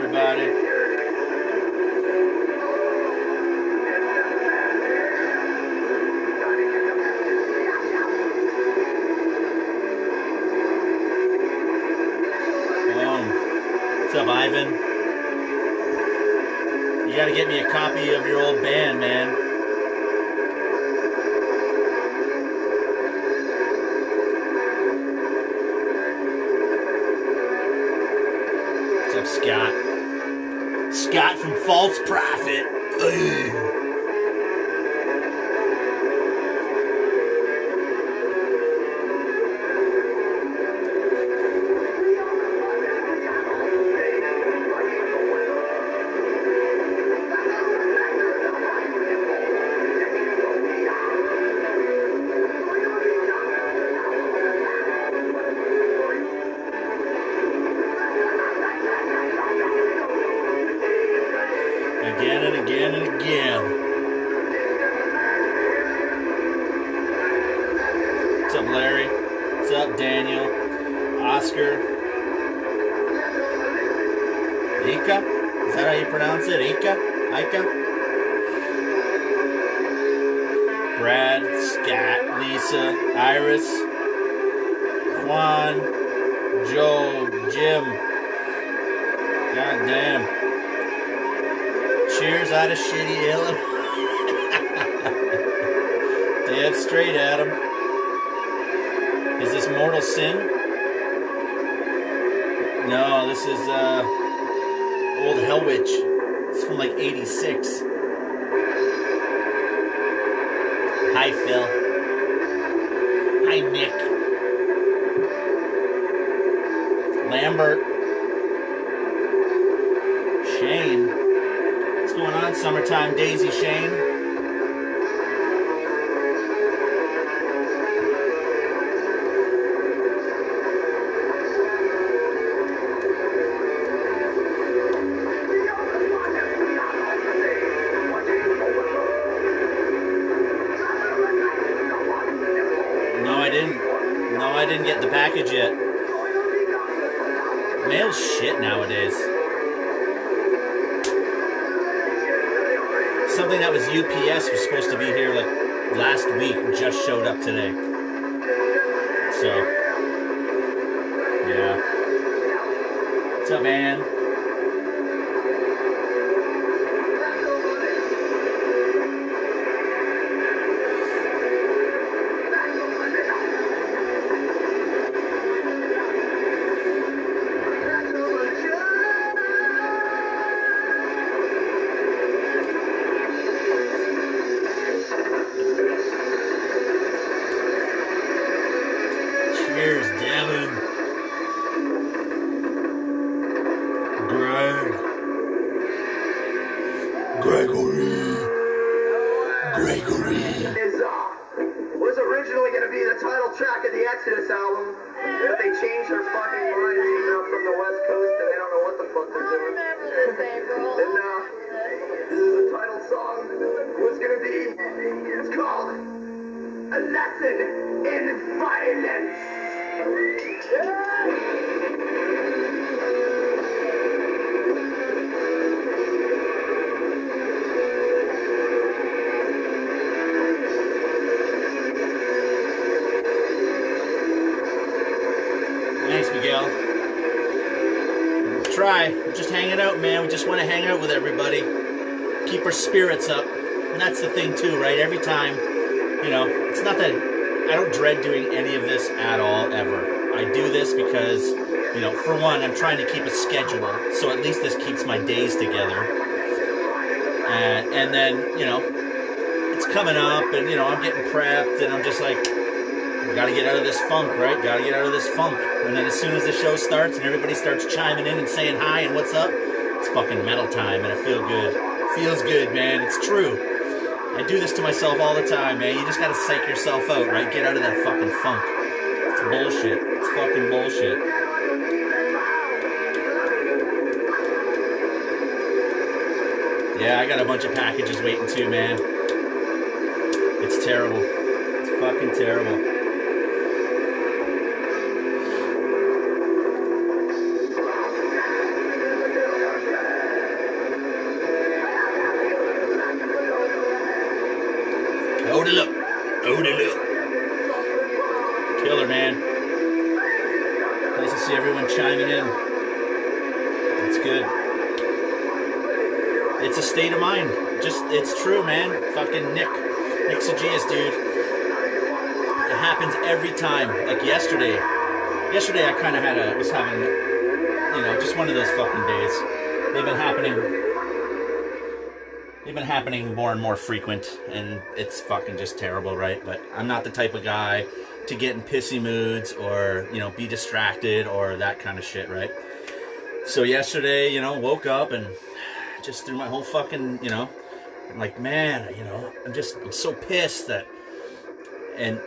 everybody. What's up, Ivan? You gotta get me a copy of your old band, man. What's up, Scott? Scott from False Prophet. Ugh. Again and again and again. What's up, Larry? What's up, Daniel? Oscar? Ika? Is that how you pronounce it? Ika? Ika? Brad, Scott, Lisa, Iris, Juan, Joe, Jim. God damn. Cheers out of shitty Illinois. Dead straight at him. Is this Mortal Sin? No, this is Old Hell Witch. It's from like 86. Hi, Phil. Hi, Nick. Lambert. Shane. What's going on, Summertime Daisy Shane? No, I didn't get the package yet. Mail's shit nowadays. Something that was UPS was supposed to be here like last week, just showed up today. So, yeah. What's up, man? Cheers, Devin. Gregory. Was originally going to be the title track of the Exodus album, but they changed their fucking minds from the West Coast, and they don't know what the fuck they're doing. And this is the title song. What's going to be? It's called A Lesson in Violence. Thanks, Miguel. Try. We're just hanging out, man. We just want to hang out with everybody. Keep our spirits up. And that's the thing, too, right? Every time, you know, it's not that I don't dread doing any of this at all, ever. I do this because, you know, for one, I'm trying to keep a schedule. So at least this keeps my days together. And then, you know, it's coming up and, you know, I'm getting prepped and I'm just like, gotta get out of this funk, right? Gotta get out of this funk. And then as soon as the show starts and everybody starts chiming in and saying hi and what's up, it's fucking metal time and I feel good. Feels good, man. It's true. I do this to myself all the time, man. You just gotta psych yourself out, right? Get out of that fucking funk. It's bullshit. It's fucking bullshit. Yeah, I got a bunch of packages waiting too, man. It's terrible. It's fucking terrible. good. It's a state of mind. Just, it's true, man. Fucking Nick Sagias, dude. It happens every time. Like yesterday I kind of was having, you know, just one of those fucking days. They've been happening more and more frequent, and it's fucking just terrible, right? But I'm not the type of guy to get in pissy moods or, you know, be distracted or that kind of shit, right? So yesterday, you know, woke up and just threw my whole fucking, you know, I'm like, man, you know, I'm so pissed that, and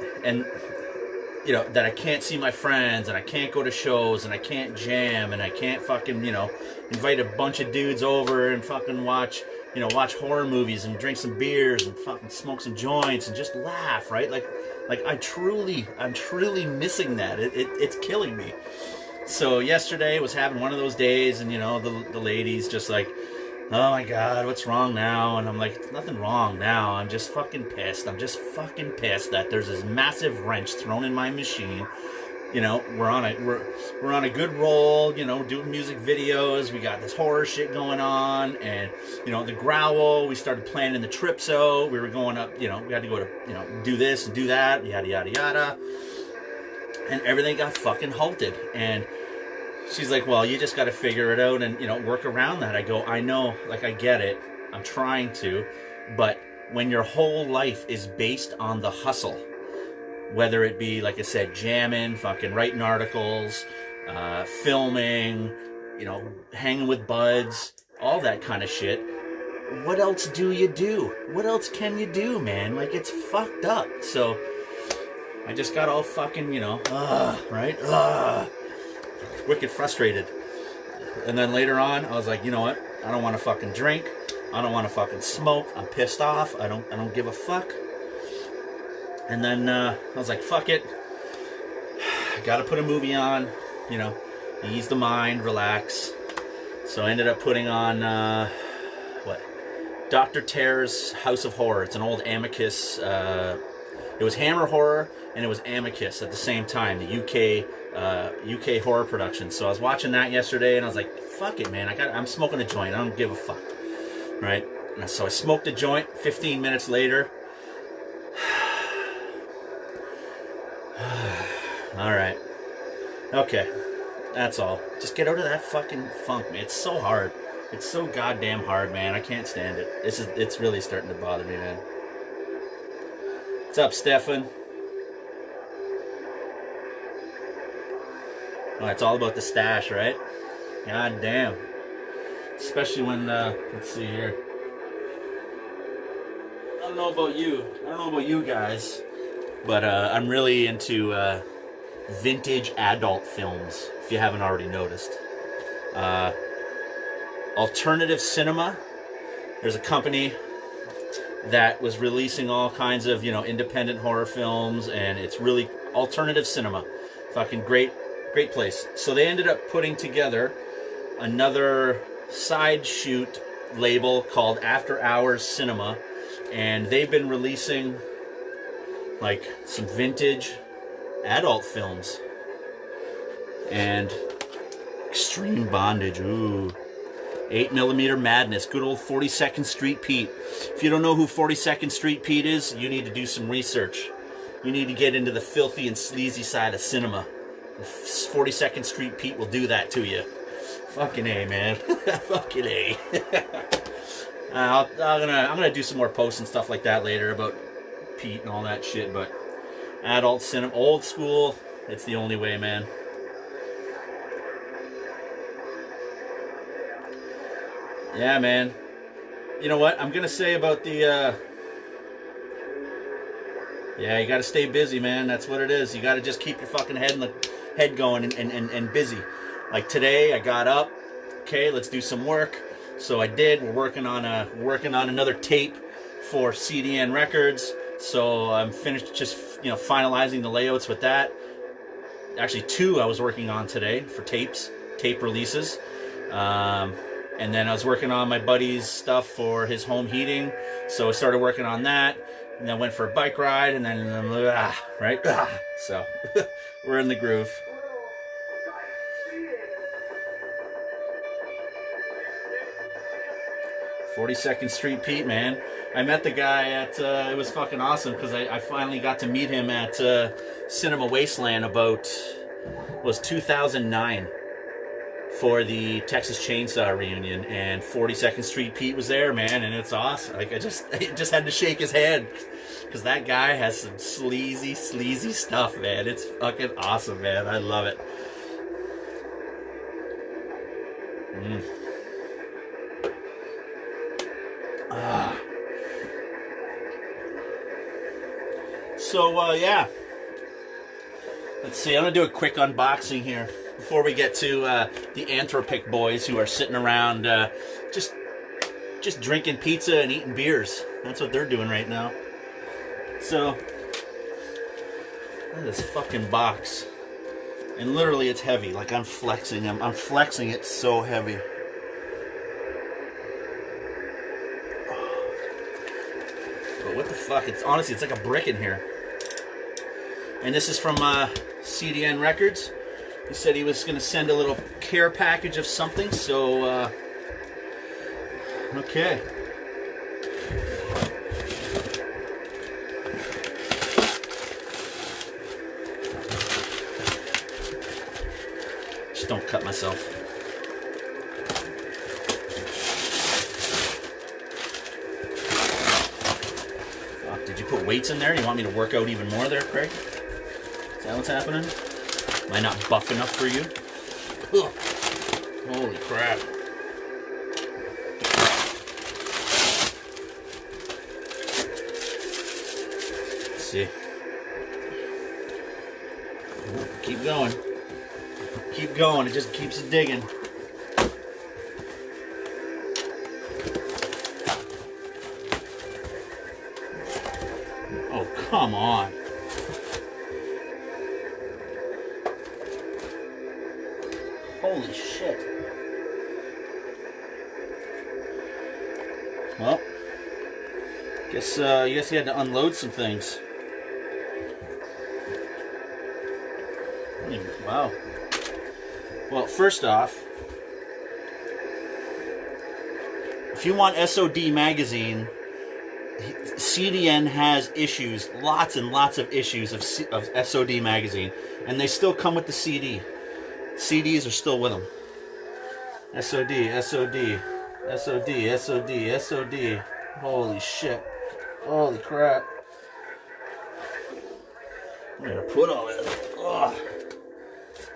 you know, that I can't see my friends, and I can't go to shows, and I can't jam, and I can't fucking, you know, invite a bunch of dudes over and fucking watch horror movies and drink some beers and fucking smoke some joints and just laugh, right? Like I'm truly missing that. It's killing me. So yesterday was having one of those days, and you know, the ladies just like, oh my god, what's wrong now? And I'm like, nothing wrong now. I'm just fucking pissed. I'm just fucking pissed that there's this massive wrench thrown in my machine. You know, we're on a good roll, you know, doing music videos. We got this horror shit going on, and you know, the Growl, we started planning the trip, so we were going up, you know, we had to go to, you know, do this and do that, yada yada yada. And everything got fucking halted. And she's like, well, you just got to figure it out and, you know, work around that. I go, I know, like, I get it. I'm trying to. But when your whole life is based on the hustle, whether it be, like I said, jamming, fucking writing articles, filming, you know, hanging with buds, all that kind of shit, what else do you do? What else can you do, man? Like, it's fucked up. So I just got all fucking, you know, right? Wicked frustrated. And then later on, I was like, you know what? I don't want to fucking drink. I don't want to fucking smoke. I'm pissed off. I don't give a fuck. And then I was like, fuck it. Gotta put a movie on, you know, ease the mind, relax. So I ended up putting on, Dr. Terror's House of Horror. It's an old Amicus, it was Hammer Horror and it was Amicus at the same time, the UK horror production. So I was watching that yesterday and I was like, fuck it, man, I'm smoking a joint. I don't give a fuck, right? And so I smoked a joint. 15 minutes later, all right, okay, that's all. Just get out of that fucking funk, man. It's so hard. It's so goddamn hard, man. I can't stand it. It's really starting to bother me, man. What's up, Stefan? Oh, it's all about the stash, right? God damn. Especially when, let's see here. I don't know about you guys, but I'm really into vintage adult films, if you haven't already noticed. Alternative cinema. There's a company that was releasing all kinds of, you know, independent horror films, and it's really alternative cinema. Fucking great place. So they ended up putting together another side shoot label called After Hours Cinema, and they've been releasing like some vintage adult films. And Extreme Bondage, ooh. 8mm Madness, good old 42nd Street Pete. If you don't know who 42nd Street Pete is, you need to do some research. You need to get into the filthy and sleazy side of cinema. 42nd Street Pete will do that to you. Fucking A, man. Fucking A. I'm gonna do some more posts and stuff like that later about Pete and all that shit, but adult cinema, old school, it's the only way, man. Yeah, man. You know what I'm gonna say about the yeah, you gotta stay busy, man. That's what it is. You gotta just keep your fucking head going and busy. Like today I got up, okay, let's do some work. So I did. We're working on another tape for CDN Records. So I'm finished just, you know, finalizing the layouts with that. Actually 2 I was working on today for tape releases. And then I was working on my buddy's stuff for his home heating. So I started working on that. And then went for a bike ride. And then, right? So we're in the groove. 42nd Street Pete, man. I met the guy at, it was fucking awesome because I finally got to meet him at Cinema Wasteland about, was 2009 for the Texas Chainsaw reunion, and 42nd Street Pete was there, man, and it's awesome. Like, I just had to shake his hand because that guy has some sleazy stuff, man. It's fucking awesome, man. I love it. So, yeah. Let's see, I'm going to do a quick unboxing here before we get to the Anthropic boys who are sitting around just drinking pizza and eating beers. That's what they're doing right now. So, look at this fucking box. And literally it's heavy. Like, I'm flexing. I'm flexing it so heavy. But what the fuck? It's honestly, it's like a brick in here. And this is from CDN Records. He said he was going to send a little care package of something, so, okay. Just don't cut myself. Fuck, did you put weights in there? You want me to work out even more there, Craig? Is that what's happening? Am I not buff enough for you? Ugh. Holy crap. Let's see. Keep going. Keep going. It just keeps digging. Oh, come on. Holy shit. Well, guess you had to unload some things. Wow. Well, first off, if you want SOD magazine, CDN has issues, lots and lots of issues of SOD magazine, and they still come with the CD. CDs are still with them. SOD, SOD, SOD, SOD, SOD. Holy shit. Holy crap. I'm gonna put all that. Ugh.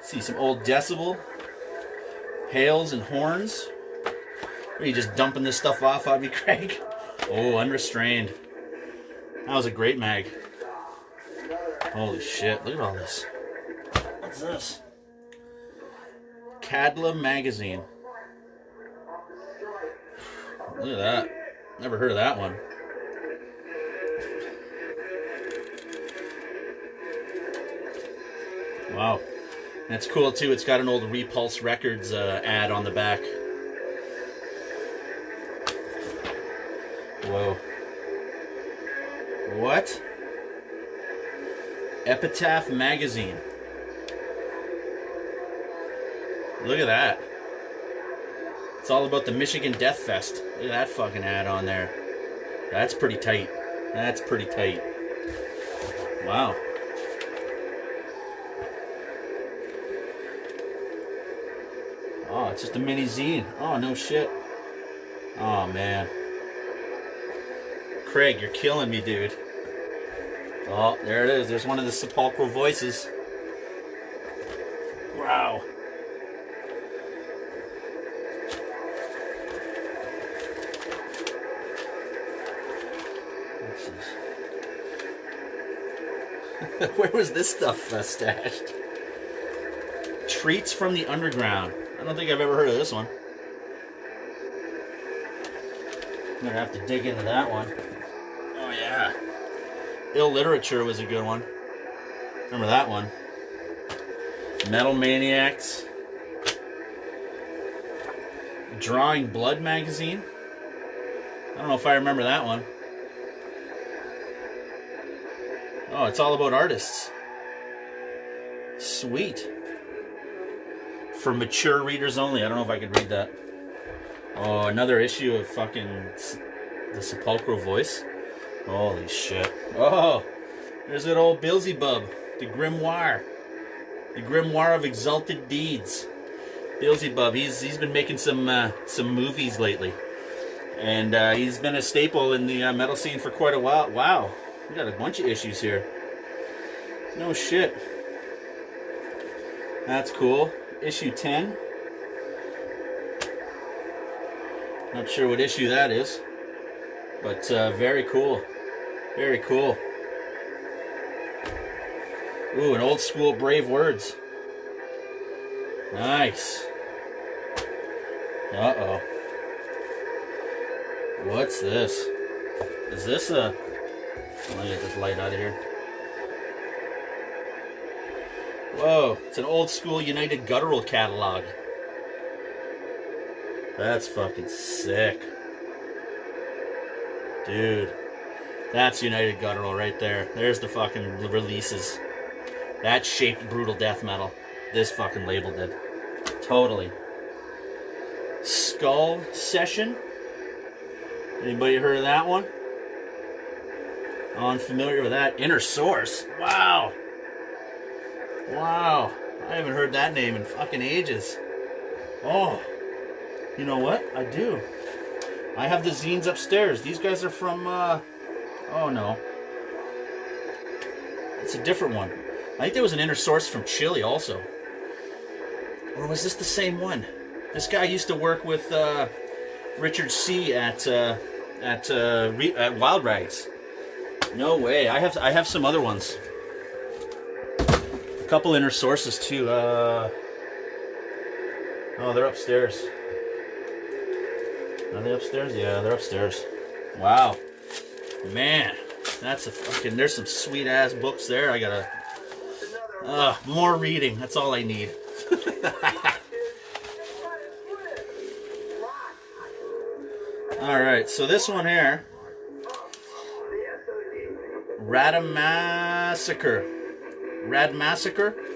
See some old Decibel. Hails and horns. Are you just dumping this stuff off on me, Craig? Oh, Unrestrained. That was a great mag. Holy shit. Look at all this. What's this? Cadla magazine. Look at that. Never heard of that one. Wow. That's cool too. It's got an old Repulse Records ad on the back. Whoa. What? Epitaph magazine. Look at that. It's all about the Michigan Death Fest. Look at that fucking ad on there. That's pretty tight. That's pretty tight. Wow. Oh, it's just a mini zine. Oh, no shit. Oh, man. Craig, you're killing me, dude. Oh, there it is. There's one of the sepulchral voices. Wow. Where was this stuff stashed? Treats from the Underground. I don't think I've ever heard of this one. I'm gonna have to dig into that one. Oh yeah. Ill Literature was a good one. Remember that one? Metal Maniacs. Drawing Blood magazine. I don't know if I remember that one. Oh, it's all about artists. Sweet. For mature readers only. I don't know if I could read that. Oh, another issue of fucking the Sepulchral Voice. Holy shit. Oh, there's that old Beelzebub, the Grimoire. The Grimoire of Exalted Deeds. Beelzebub, he's been making some movies lately. And he's been a staple in the metal scene for quite a while. Wow, we got a bunch of issues here. No shit. That's cool. Issue 10. Not sure what issue that is. But very cool. Very cool. Ooh, an old school Brave Words. Nice. Uh-oh. What's this? Is this a... Let me get this light out of here. Whoa, it's an old school United Guttural catalog. That's fucking sick. Dude. That's United Guttural right there. There's the fucking releases. That shaped brutal death metal. This fucking label did. Totally. Skull Session. Anybody heard of that one? Unfamiliar with that? Inner Source. Wow. Wow. I haven't heard that name in fucking ages. Oh. You know what? I do. I have the zines upstairs. These guys are from, oh no. It's a different one. I think there was an Inner Source from Chile also. Or was this the same one? This guy used to work with Richard C. at Wild Rags. No way. I have some other ones. A couple Inner Sources too. Oh, they're upstairs. Are they upstairs? Yeah, they're upstairs. Wow. Man, that's a fucking... There's some sweet ass books there. I gotta... more reading. That's all I need. Alright, so this one here, Radamassacre,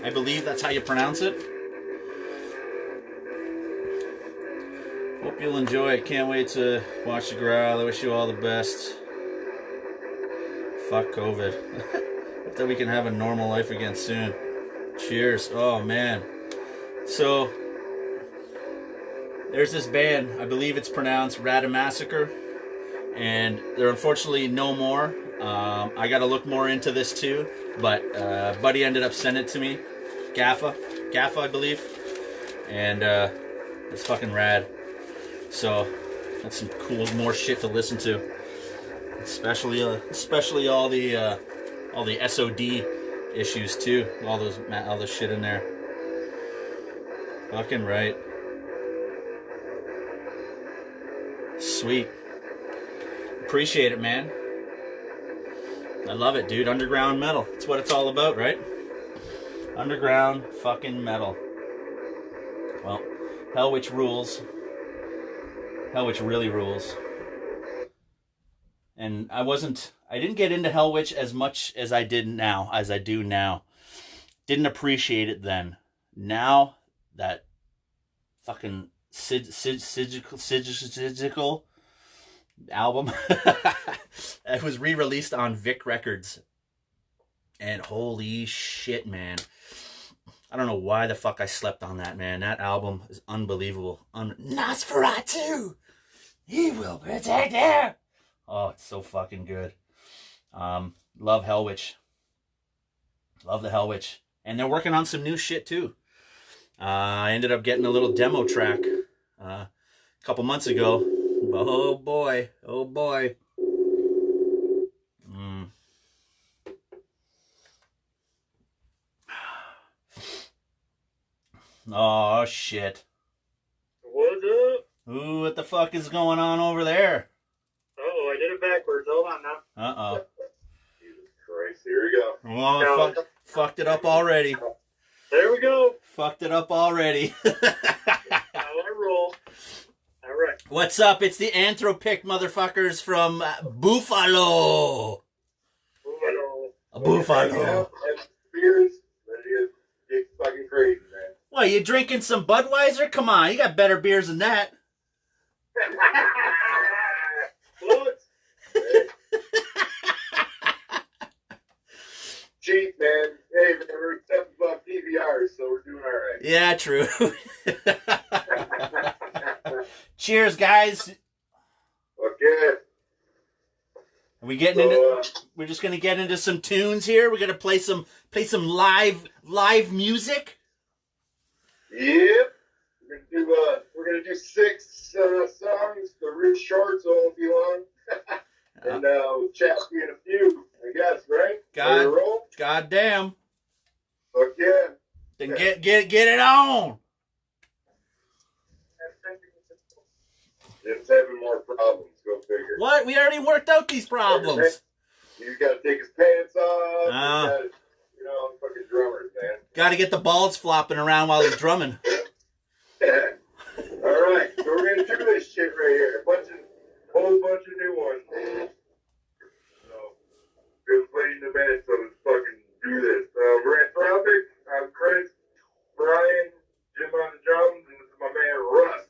I believe that's how you pronounce it. Hope you'll enjoy it. Can't wait to watch the Growl. I wish you all the best. Fuck COVID. Hope that we can have a normal life again soon. Cheers. Oh man. So there's this band, I believe it's pronounced Radamassacre, and they're unfortunately no more. I got to look more into this too, but buddy ended up sending it to me, Gaffa I believe, and it's fucking rad. So that's some cool, more shit to listen to, especially all the SOD issues too, all the shit in there. Fucking right. Sweet. Appreciate it, man. I love it, dude. Underground metal. That's what it's all about, right? Underground fucking metal. Well, Hellwitch rules. Hellwitch really rules. And I didn't get into Hellwitch as much as I do now. Didn't appreciate it then. Now that fucking Sigical album it was re-released on Vic Records, and holy shit, man, I don't know why the fuck I slept on that, man. That album is unbelievable. Nosferatu, he will protect you. Oh, it's so fucking good. Love Hellwitch. Love the Hellwitch. And they're working on some new shit too. I ended up getting a little demo track a couple months ago. Oh boy. Oh boy. Oh shit. What's up? Ooh, what the fuck is going on over there? Oh, I did it backwards. Hold on now. Uh-oh. Jesus Christ, here we go. Oh, fucked it up already. There we go. Fucked it up already. How I roll. All right. What's up? It's the Anthropic motherfuckers from Buffalo. Buffalo. Beers. Get fucking crazy, man. What, you drinking some Budweiser? Come on, you got better beers than that. What? Cheap, man. Hey, man, we're stepping above PBRs, so we're doing all right. Yeah, true. Cheers, guys. Okay. Are we getting into? We're just gonna get into some tunes here. We're gonna play some live music. Yep. We're gonna do 6 songs. They're real short, so it won't be long. And we'll chat with you in a few, I guess, right? God damn. Okay. Then get it on. Jim's having more problems. Go figure. What? We already worked out these problems. He's got to take his pants off. Fucking drummers, man. Got to get the balls flopping around while he's drumming. All right, so we're gonna do this shit right here. Whole bunch of new ones. So, we'll play in the band, so let's fucking do this. We're Anthropic. I'm Chris, Brian, Jim on the drums, and this is my man Russ.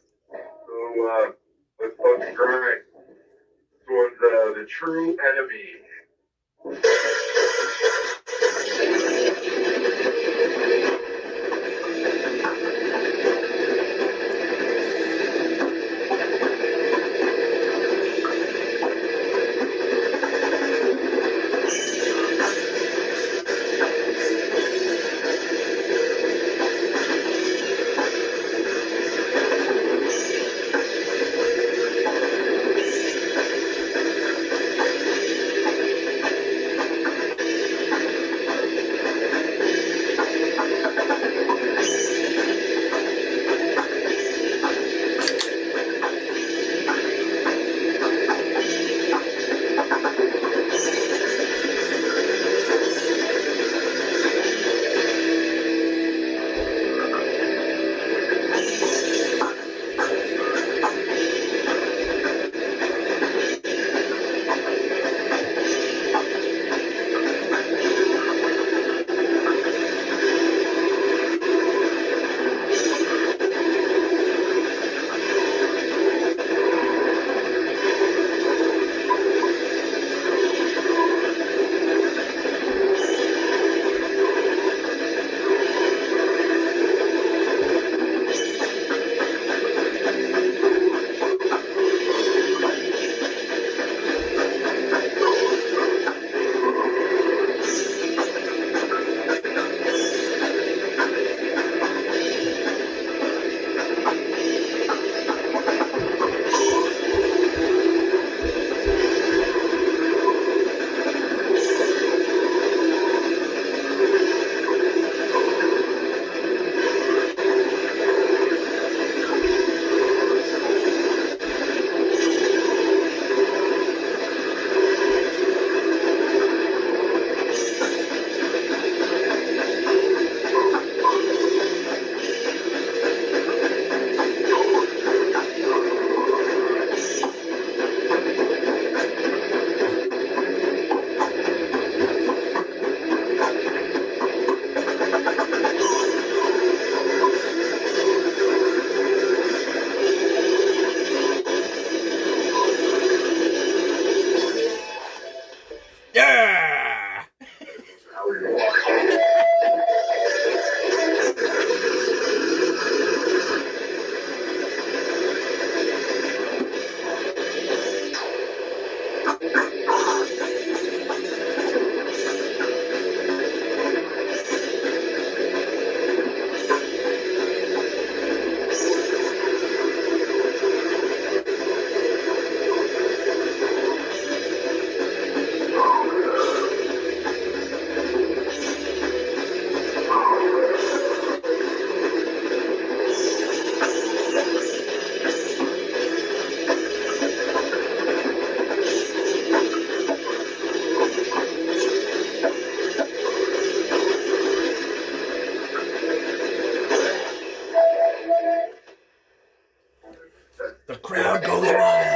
So, let's fucking grind. This one's The True Enemy. The crowd goes wild.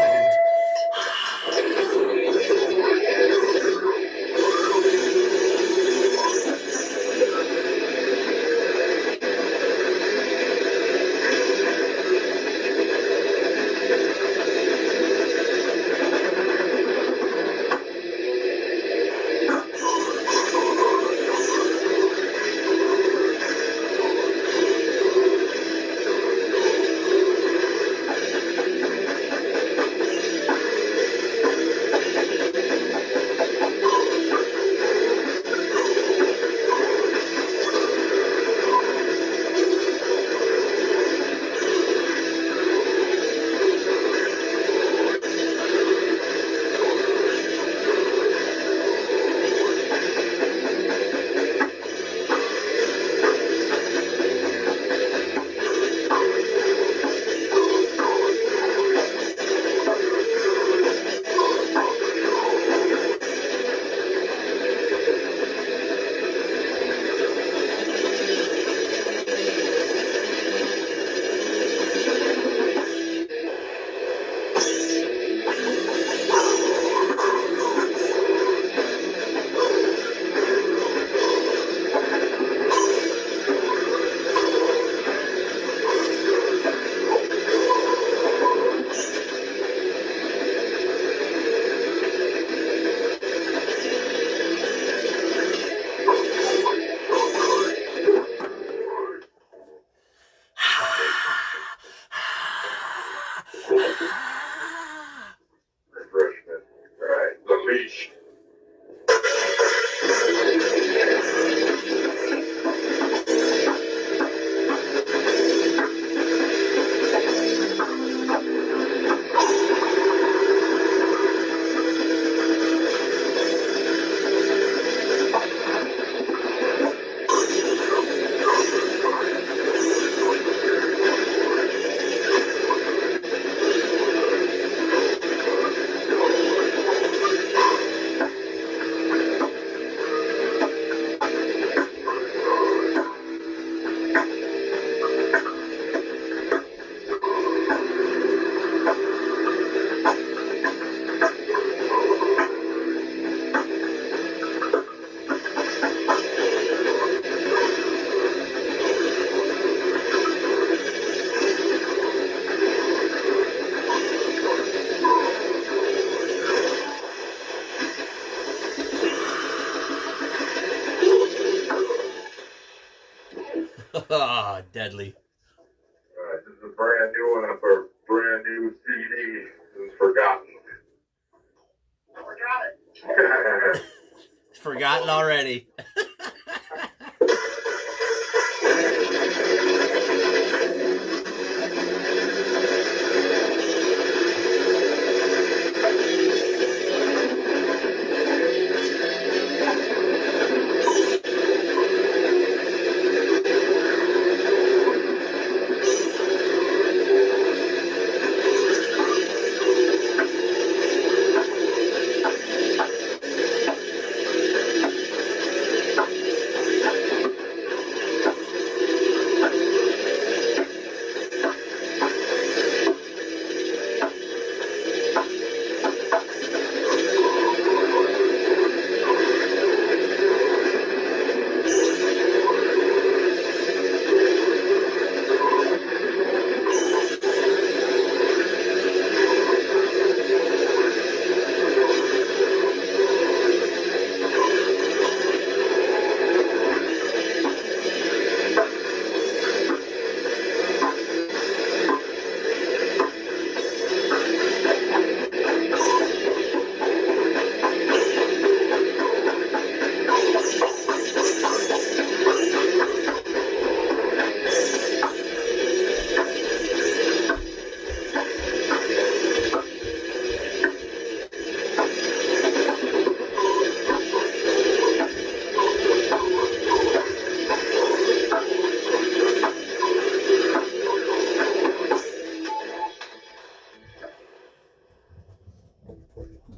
Refreshment. Alright, the leash. Oh, deadly. This is a brand new one of our brand new CD. This is Forgotten. Forgotten. Forgotten already.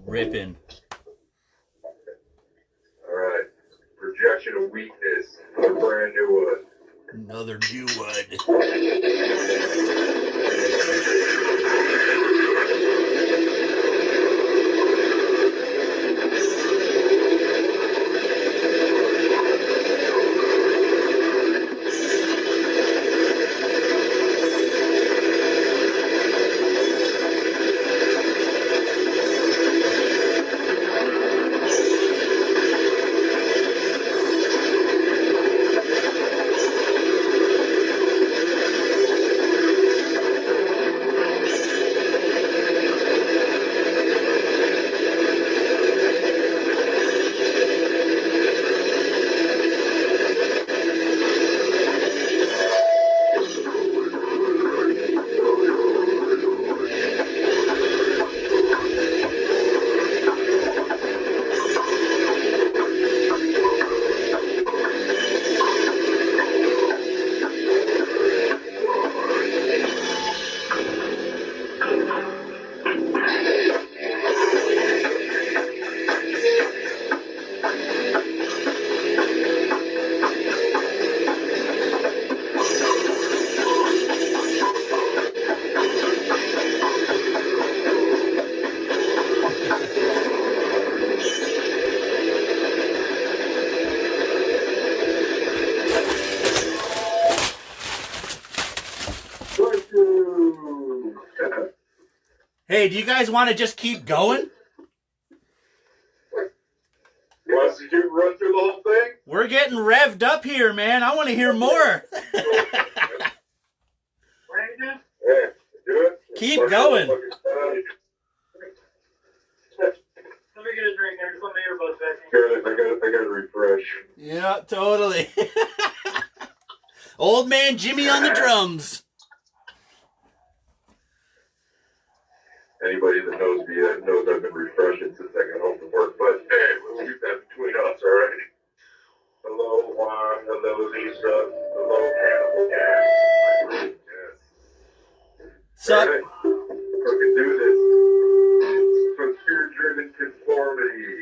Ripping. Alright. Projection of Weakness. A brand new one. Another new one. Hey, do you guys want to just keep going? Wants to run through the whole thing? We're getting revved up here, man. I want to hear more. Yeah, do it. Keep going. Let me get a drink. There's some earbuds back I gotta refresh. Yeah, totally. Old man Jimmy on the drums. Anybody that knows me knows I've been refreshing since I got home from work. But hey, we'll keep that between us, all right? Hello, Juan. Hello, Lisa. Hello, Cannibal. Yes. Sup? All right. Fucking do this. For fear-driven conformity.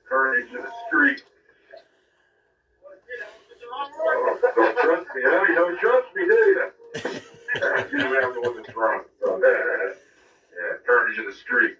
Carnage in the street. Oh, don't trust me, huh? You don't trust me, do you? Usually I'm the one that's wrong. So, yeah, carnage in the street.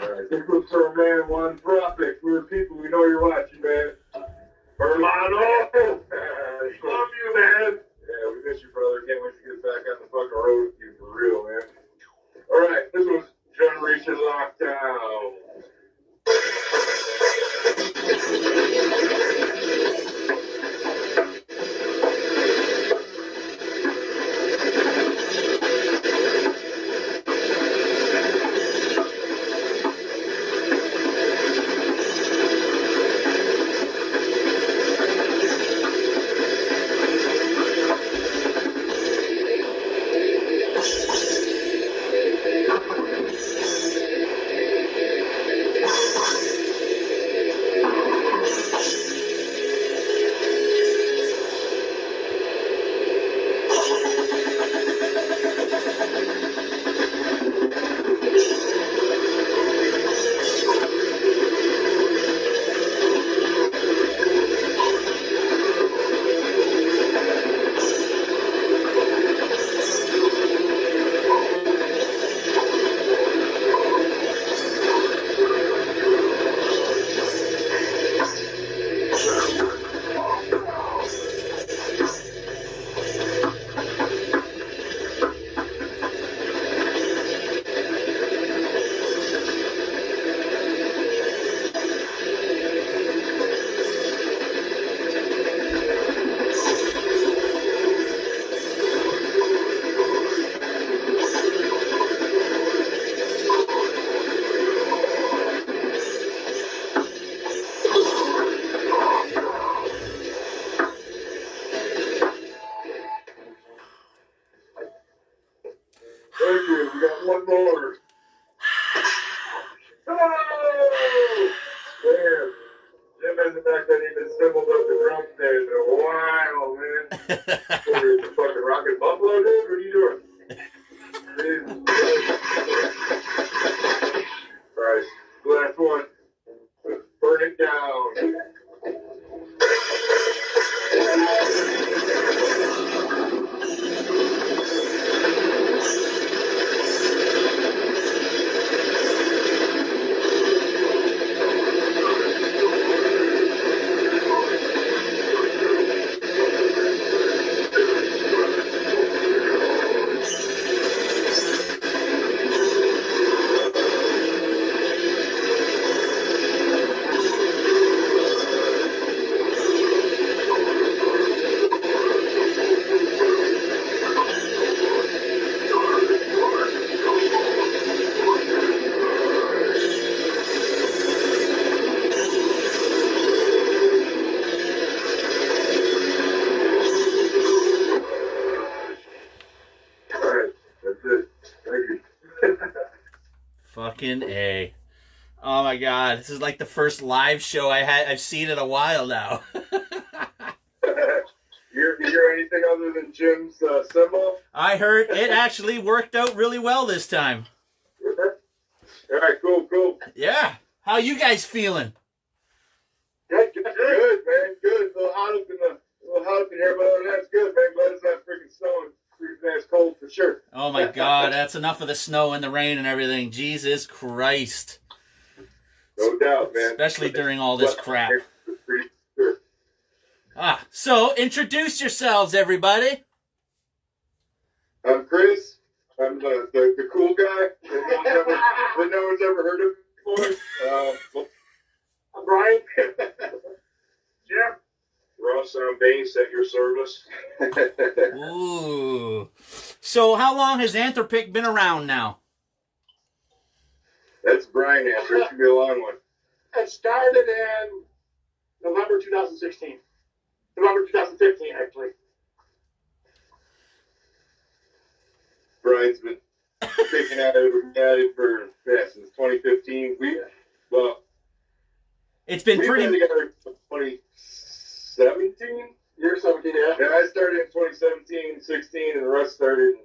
Alright, this was for man ANTHROPIC. We're people, we know you're watching, man. Hermano! Love you, man! Yeah, we miss you, brother. Can't wait to get back on the fucking road with you for real, man. Alright, this was Generation Lockdown. Thank you. We got one more. Oh! Damn. Jim hasn't back that even assembled up the drum stand in a while, man. What are you, the fucking Rocket Buffalo, dude? What are you doing? Alright, last one. Burn it down. Fucking A. Oh my god, this is like the first live show I've seen in a while now. You hear anything other than Jim's cymbal? I heard it actually worked out really well this time. Alright, cool. Yeah. How you guys feeling? Good, man. Good. A little hot up in here, but other than that, it's good, man. Glad it's not freaking snowing. Freaking ass cold for sure. Oh my god, that's enough of the snow and the rain and everything. Jesus Christ. No doubt, man. Especially during all this crap. So introduce yourselves, everybody. I'm Chris. I'm the cool guy that no one's ever heard of before. I'm Brian. Jeff. Ross on bass at your service. Ooh. So how long has ANTHROPIC been around now? That's Brian answer. It should be a long one. It started in November 2016. November 2015, actually. Brian's been picking at it for since 2015. It's been we've pretty. been together since 2017. Year 17, yeah. Yeah, I started in 2017, 16, and the rest started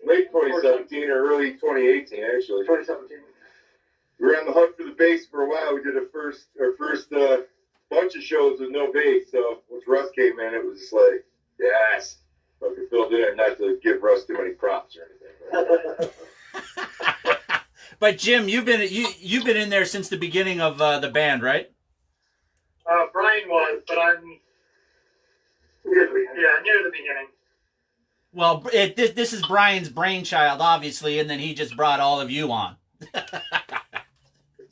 in late 2017 or early 2018, actually. 2017. We were on the hunt for the bass for a while. We did our first bunch of shows with no bass. So once Russ came in, it was just like, yes, fucking filled in. Not to give Russ too many props or anything. But Jim, you've been in there since the beginning of the band, right? Brian was, but I'm near the beginning. Well, this is Brian's brainchild, obviously, and then he just brought all of you on.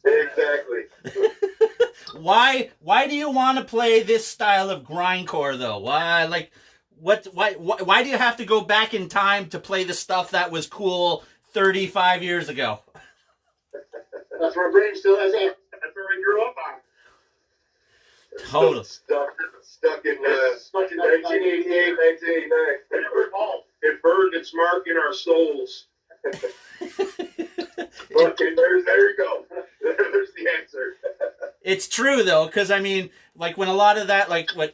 Exactly. Why do you want to play this style of grindcore though? Why do you have to go back in time to play the stuff that was cool 35 years ago? That's where brain still has it. That's where we grew up on. Totally. Stuck in 1988, 1989. It burned its mark in our souls. Okay, there you go. There's the answer. It's true though, because I mean, like when a lot of that, like what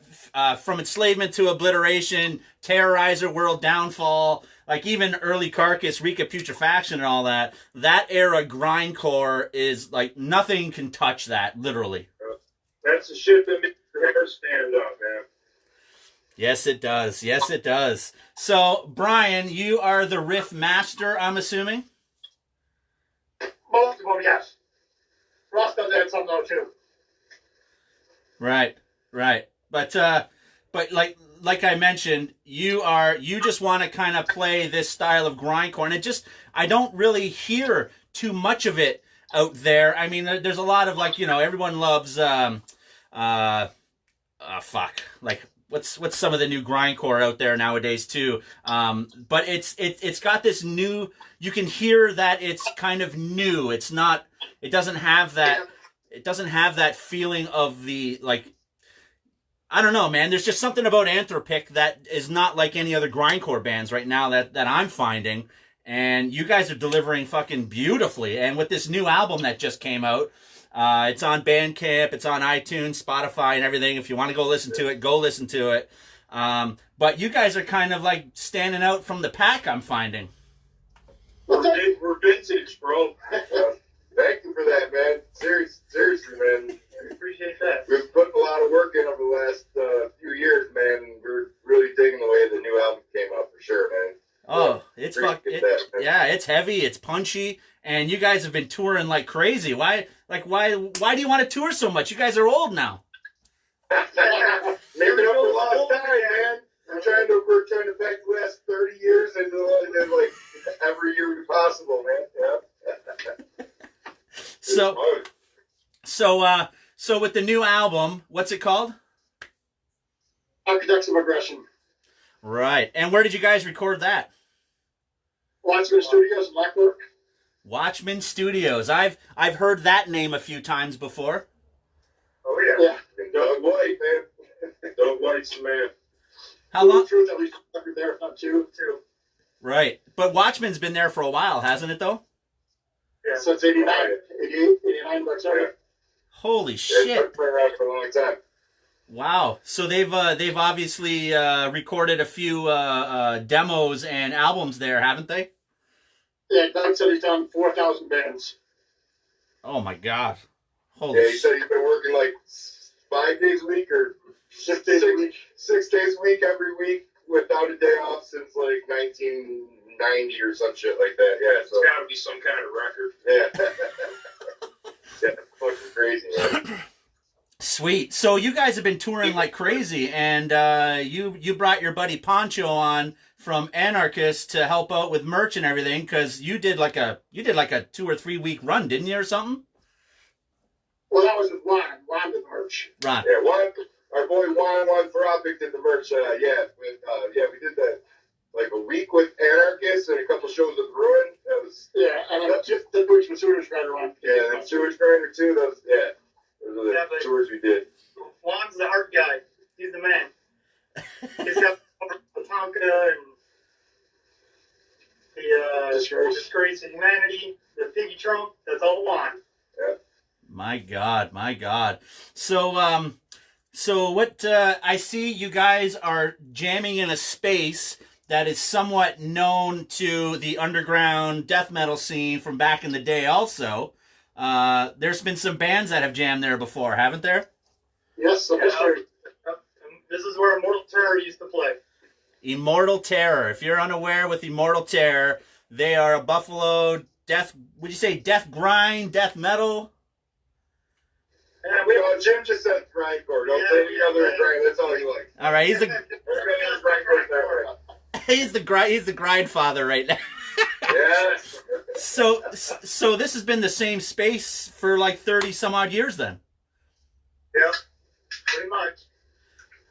from enslavement to obliteration, terrorizer, world downfall, like even early Carcass, Rika putrefaction, and all that era grindcore is like nothing can touch that, literally. That's the shit that makes your hair stand up, man. Yes, it does. Yes, it does. So, Brian, you are the riff master, I'm assuming? Most of them, yes. Ross does add some though too. Right. But like I mentioned, you just want to kind of play this style of grindcore, and I don't really hear too much of it out there. I mean, there's a lot of like, everyone loves like what's some of the new grindcore out there nowadays too. But it's got this new, you can hear that it's kind of new. It doesn't have that feeling of the, like, I don't know, man. There's just something about Anthropic that is not like any other grindcore bands right now that I'm finding. And you guys are delivering fucking beautifully. And with this new album that just came out, it's on Bandcamp, it's on iTunes, Spotify, and everything. If you want to go listen to it, go listen to it. But you guys are kind of like standing out from the pack, I'm finding. We're vintage, bro. Thank you for that, man. Seriously, man. I appreciate that. We've put a lot of work in over the last few years, man. And we're really digging the way the new album came out, for sure, man. Oh, it's it's heavy, it's punchy, and you guys have been touring like crazy. Why do you want to tour so much? You guys are old now. Maybe up for a long time, man. We're trying to pack the last 30 years into like every year possible, man. Yeah. So with the new album, what's it called? Architects of Aggression. Right. And where did you guys record that? Watchman Studios in Blackbrook. Watchman Studios. I've heard that name a few times before. Oh yeah. And Doug White, man. Doug White's the man. How long? Truth, at least there, if not two. Right. But Watchman's been there for a while, hasn't it though? Yeah. Since 89. 89, but sorry. Yeah. Holy shit. It's been around for a long time. Wow. So they've obviously recorded a few demos and albums there, haven't they? Yeah, Doug said he's done 4,000 bands. Oh my god. Holy Yeah, he said he's been working like 5 days a week or 6 days a week. 6 days a week every week without a day off since like 1990 or some shit like that. Yeah, so it's gotta be some kind of record. Yeah. Yeah, fucking crazy, man. Sweet. So you guys have been touring like crazy, and you brought your buddy Poncho on from Anarchist to help out with merch and everything, because you did like a 2 or 3 week run, didn't you, or something? Well, that was with Juan. Juan did merch. Ron. Yeah, our boy Juan ANTHROPIC did the merch. We did that like a week with Anarchist and a couple shows with Ruin. That was and then just the Boots with Sewage Grinder one. Yeah, and Sewage Grinder too. That was Those are the tours we did. Juan's the art guy. He's the man. He's got the Tonka and the Disgrace of Humanity, the Piggy Trunk. That's all Juan. Yeah. My God. So what I see, you guys are jamming in a space that is somewhat known to the underground death metal scene from back in the day also. There's been some bands that have jammed there before, haven't there? Yes, this is where Immortal Terror used to play. Immortal Terror. If you're unaware with Immortal Terror, they are a Buffalo would you say death grind, death metal? Yeah, Jim just said grindcore. Don't say any other grind. That's all he likes. All right, he's the grind father right now. Yes. So this has been the same space for like 30 some odd years then. Yeah, pretty much.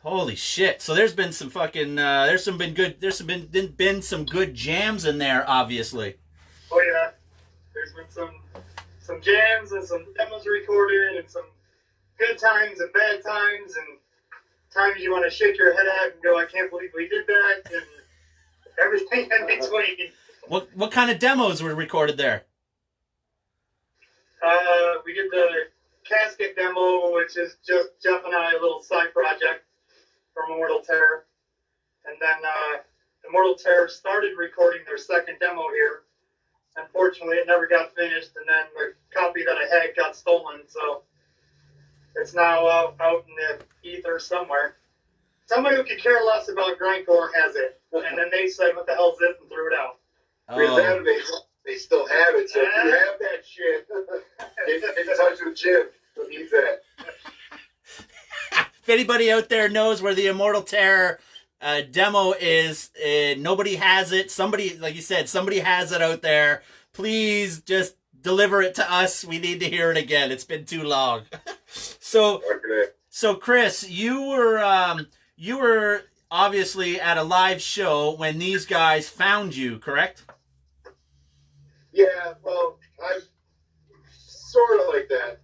Holy shit! So there's been some fucking there's been some good jams in there, obviously. Oh yeah, there's been some jams and some demos recorded and some good times and bad times and times you want to shake your head at and go, I can't believe we did that, and everything in between. What kind of demos were recorded there? We did the casket demo, which is just Jeff and I, a little side project from Immortal Terror. And then Immortal Terror started recording their second demo here. Unfortunately, it never got finished, and then the copy that I had got stolen, so it's now out in the ether somewhere. Somebody who could care less about grindcore has it, and then they said, what the hell is this, and threw it out. Oh. They still have it, so if you have that shit, get in touch with Jim. He needs that. If anybody out there knows where the Immortal Terror demo is, nobody has it. Somebody, like you said, somebody has it out there. Please just deliver it to us. We need to hear it again. It's been too long. So Chris, you were obviously at a live show when these guys found you, correct? Yeah, well, I'm sort of like that.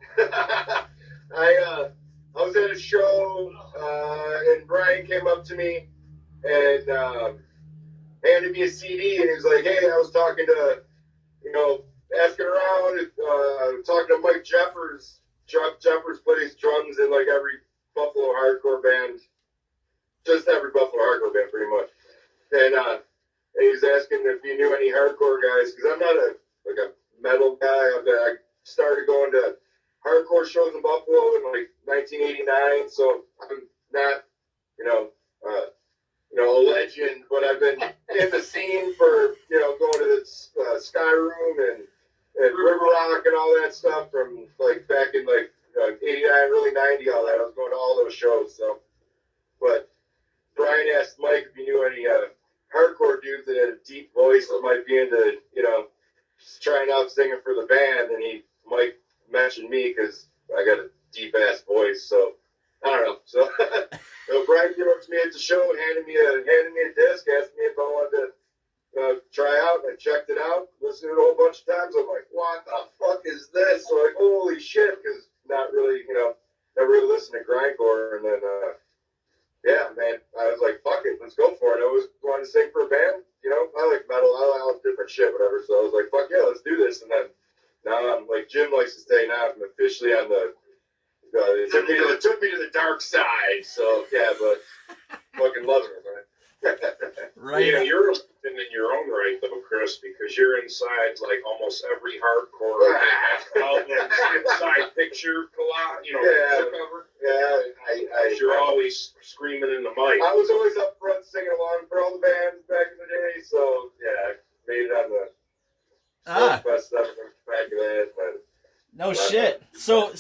I was at a show, and Brian came up to me and handed me a CD, and he was like, hey, I was talking to, asking around, talking to Mike Jeffers. Jeffers plays drums in like every Buffalo hardcore band, just every Buffalo hardcore band pretty much. And he was asking if you knew any hardcore guys, because I'm not a metal guy. I started going to hardcore shows in Buffalo in like 1989, so I'm not, a legend, but I've been in the scene for, going to the Sky Room and River Rock and all that stuff from like back in like 89, early 90, all that. I was going to all those shows, so. But Brian asked Mike if he knew any hardcore dudes that had a deep voice that might be into, trying out singing for the band, and Mike mentioned me because I got a deep ass voice, so I don't know. So, Brian came up to me at the show and handed me a disc, asked me if I wanted to try out, and I checked it out, listened to it a whole bunch of times. I'm like, what the fuck is this? So like, holy shit, because not really, never really listened to grindcore, and then yeah, man, I was like, fuck it, let's go for it. I always wanted to sing for a band, I like metal, I like different shit, whatever, so I was like, fuck yeah, let's do this, and then now I'm like, Jim likes to say now, I'm officially on the, it took me to the dark side, so yeah, but fucking love it, man. Right. Yeah, you're a legend in your own right, though, Chris, because you're inside like almost every hardcore album, inside picture collage, cover. Yeah, you're always screaming in the mic. I was always up front singing along for all the bands back in the day, so yeah, I made it on the Fest stuff back in that. No shit. So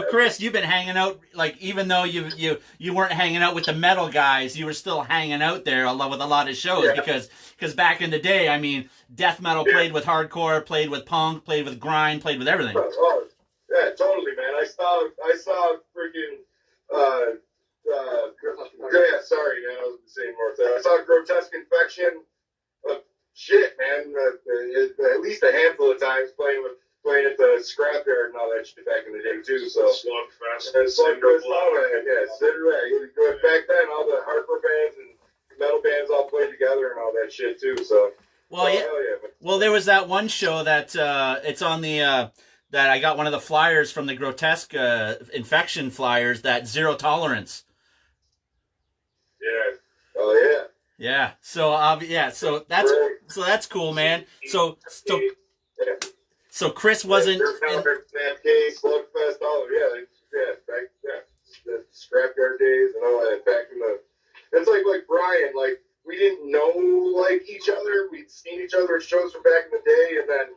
Chris, you've been hanging out, like, even though you weren't hanging out with the metal guys, you were still hanging out there with a lot of shows, because back in the day, I mean, death metal played with hardcore, played with punk, played with grind, played with everything. Oh, yeah, totally, man. I saw freaking sorry, man, I was saying more. I saw Grotesque Infection. Shit, man. At least a handful of times playing at the scrapyard and all that shit back in the day too. So Slugfest, Slugfest, all that. Yeah, back then, all the hardcore bands and metal bands all played together and all that shit too. So. Well, yeah. Well, there was that one show that it's on the that I got one of the flyers from the Grotesque Infection flyers, that Zero Tolerance. Yeah. Oh yeah. Yeah. So so that's cool, man. So Chris wasn't. Slugfest, all the scrapyard days and all that back in the. It's like Brian, like we didn't know like each other. We'd seen each other at shows from back in the day, and then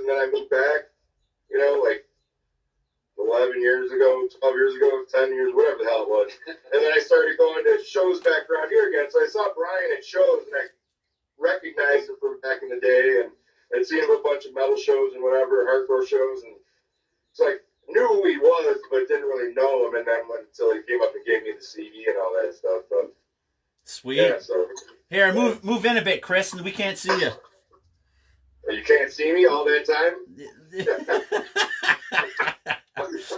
and then I moved back, you know, like 11 years ago, 12 years ago, 10 years, whatever the hell it was. And then I started going to shows back around here again. So I saw Brian at shows, and I recognized him from back in the day, and I'd seen him at a bunch of metal shows and whatever, hardcore shows, and it's like, knew who he was, but didn't really know him. And then until he came up and gave me the CD and all that stuff. But Sweet. yeah, so Here, move in a bit, Chris, and we can't see you. you can't see me all that time.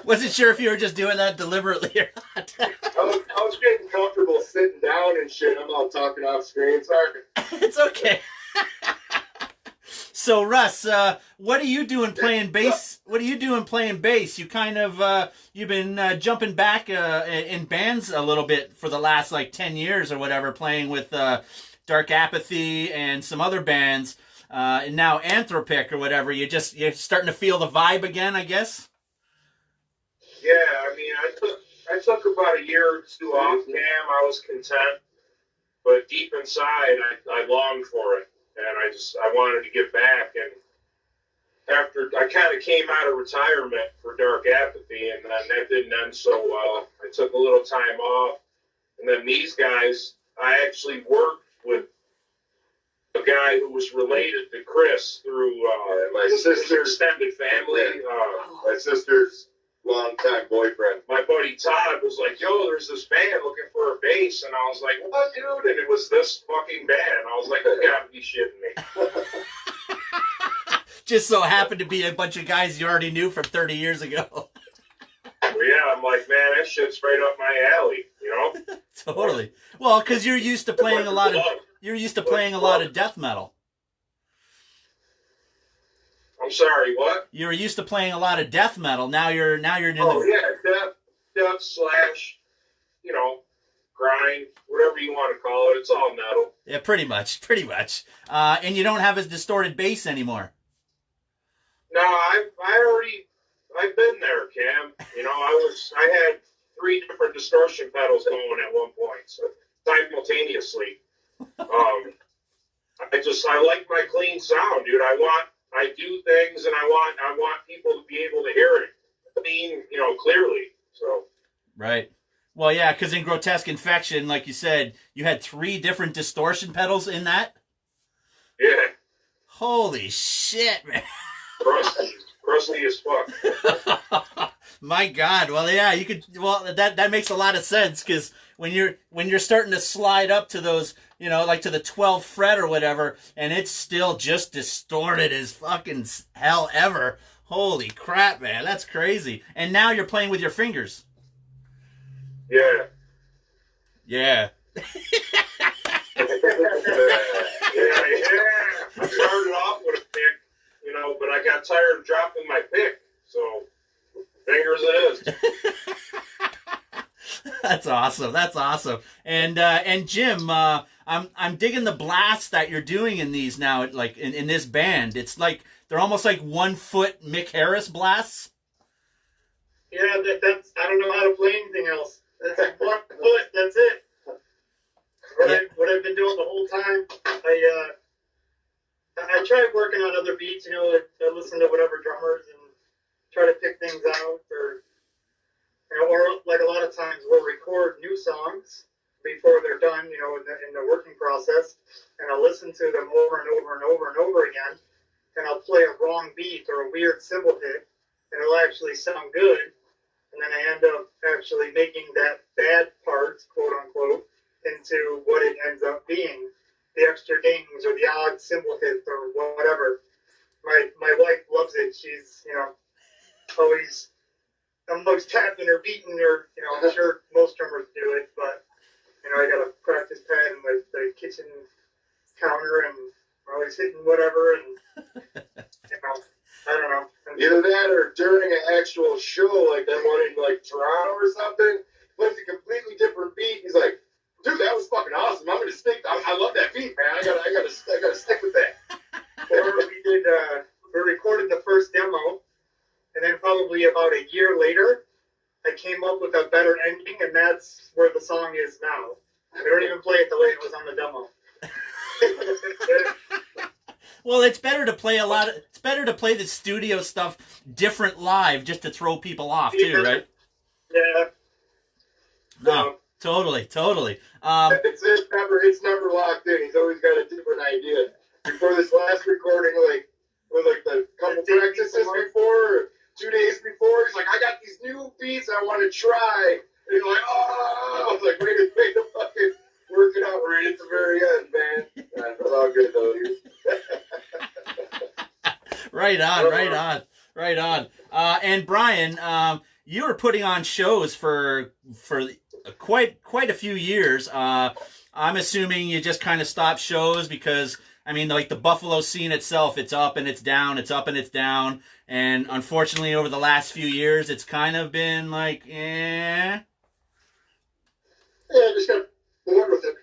Wasn't sure if you were just doing that deliberately or not. I was getting comfortable sitting down and shit. I'm all talking off screen. Sorry. It's okay. So, Russ, what are you doing playing bass? What are you doing playing bass? You kind of, you've been jumping back in bands a little bit for the last, like, 10 years or whatever, playing with Dark Apathy and some other bands. And now Anthropic or whatever. You're starting to feel the vibe again, I guess? Yeah, I mean, I took about a year or two off cam. I was content, but deep inside, I longed for it, and I wanted to get back. And after I kind of came out of retirement for Dark Apathy, and then that didn't end so well. I took a little time off, and then these guys, I actually worked with a guy who was related to Chris through my sister's extended family. my sister's longtime boyfriend. My buddy Todd was like, yo, there's this band looking for a bass. And I was like, what, dude? And it was this fucking band. I was like, you gotta be shitting me. Just so happened to be a bunch of guys you already knew from 30 years ago. Well, yeah, I'm like, man, that shit's right up my alley, you know? Totally. Well, because you're used to playing a lot of death metal. I'm sorry, what? You were used to playing a lot of death metal. Now you're in Oh, yeah, death slash, you know, grind, whatever you want to call it. It's all metal. Yeah, pretty much. And you don't have a distorted bass anymore. No, I've been there, Cam. You know, I had 3 different distortion pedals going at one point, so simultaneously. I like my clean sound, dude. I do things, and I want people to be able to hear it clean, you know, clearly. So. Right. Well, yeah, because in Grotesque Infection, like you said, you had 3 different distortion pedals in that? Yeah. Holy shit, man. Crusty as fuck. My God. Well, yeah, you could. Well, that makes a lot of sense, because when you're starting to slide up to those, you know, like to the 12th fret or whatever, and it's still just distorted as fucking hell ever. Holy crap, man, that's crazy. And now you're playing with your fingers. Yeah. Yeah. Yeah. I started off with a pick, you know, but I got tired of dropping my pick, so fingers it is. That's awesome. And Jim, I'm digging the blasts that you're doing in these now, like in this band. It's like they're almost like 1 foot Mick Harris blasts. Yeah, that's I don't know how to play anything else. That's 1 foot. That's it. What I've been doing the whole time, I tried working on other beats. You know, I listen to whatever drummers and try to pick things out, or like a lot of times we'll record new songs before they're done, you know, in the working process, and I'll listen to them over and over and over and over again, and I'll play a wrong beat or a weird cymbal hit, and it'll actually sound good, and then I end up actually making that bad part, quote unquote, into what it ends up being, the extra dings or the odd cymbal hit or whatever. My wife loves it. She's, you know, always tapping or beating her, you know. I'm sure most drummers do it, but, you know, I got a practice pad in the kitchen counter, and I'm always hitting whatever, and, you know, I don't know. Either that or during an actual show, like that one in, like, Toronto or something, plays a completely different beat. He's like, dude, that was fucking awesome. I'm gonna stick. I love that beat, man. I gotta stick with that. Or we recorded the first demo, and then probably about a year later, I came up with a better ending, and that's where the song is now. I don't even play it the way it was on the demo. Well, it's better to play a lot better to play the studio stuff different live just to throw people off too, right? Yeah. No, totally. It's never locked in. He's always got a different idea. Before this last recording, like the couple practices before, 2 days before, he's like, I got these new beats I want to try. And he's like, oh, I was like, way to fucking work it out right at the very end, man. That's all good though, dude. Right on. And Brian, you were putting on shows for quite a few years. I'm assuming you just kind of stopped shows because, I mean, like the Buffalo scene itself, it's up and it's down, it's up and it's down. And unfortunately, over the last few years, it's kind of been like, eh. Yeah, I just got bored with it.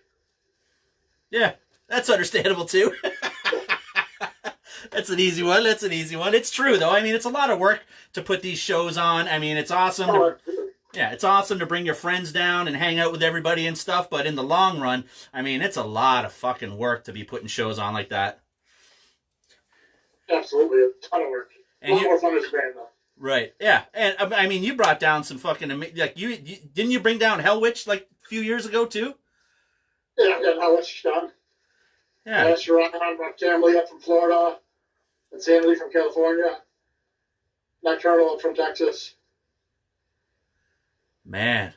Yeah, that's understandable too. That's an easy one. It's true though. I mean, it's a lot of work to put these shows on. I mean, it's awesome. It's awesome to bring your friends down and hang out with everybody and stuff. But in the long run, I mean, it's a lot of fucking work to be putting shows on like that. Absolutely, a ton of work. A lot more fun as a band though. Right. Yeah. And I mean, you brought down some fucking like you didn't you bring down Hellwitch like a few years ago too? Yeah, I got Hellwitch done. Yeah. That's around Camley up from Florida, and Sandy from California, Nocturnal from Texas. Man.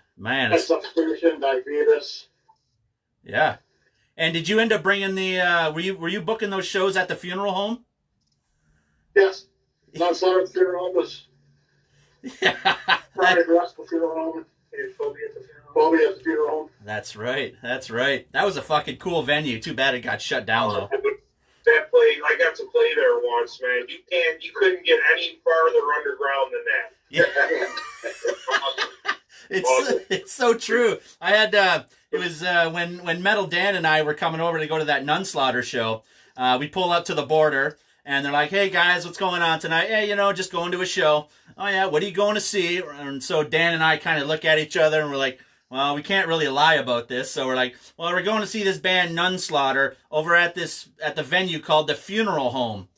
Substitution, Diabetes. Yeah. And did you end up bringing the? Were you booking those shows at the funeral home? Yes. Non-Slaughter funeral home was. Yeah. Friday Gospel funeral home. Phobia at the funeral home. That's right. That was a fucking cool venue. Too bad it got shut down though. That I got to play there once, man. You couldn't get any farther underground than that. Yeah. It's so true. I had it was when Metal Dan and I were coming over to go to that Nunslaughter show. We pull up to the border and they're like, "Hey guys, what's going on tonight?" "Hey, just going to a show." "Oh yeah, what are you going to see?" And so Dan and I kind of look at each other and we're like, "Well, we can't really lie about this." So we're like, "Well, we're going to see this band Nunslaughter over at the venue called the Funeral Home."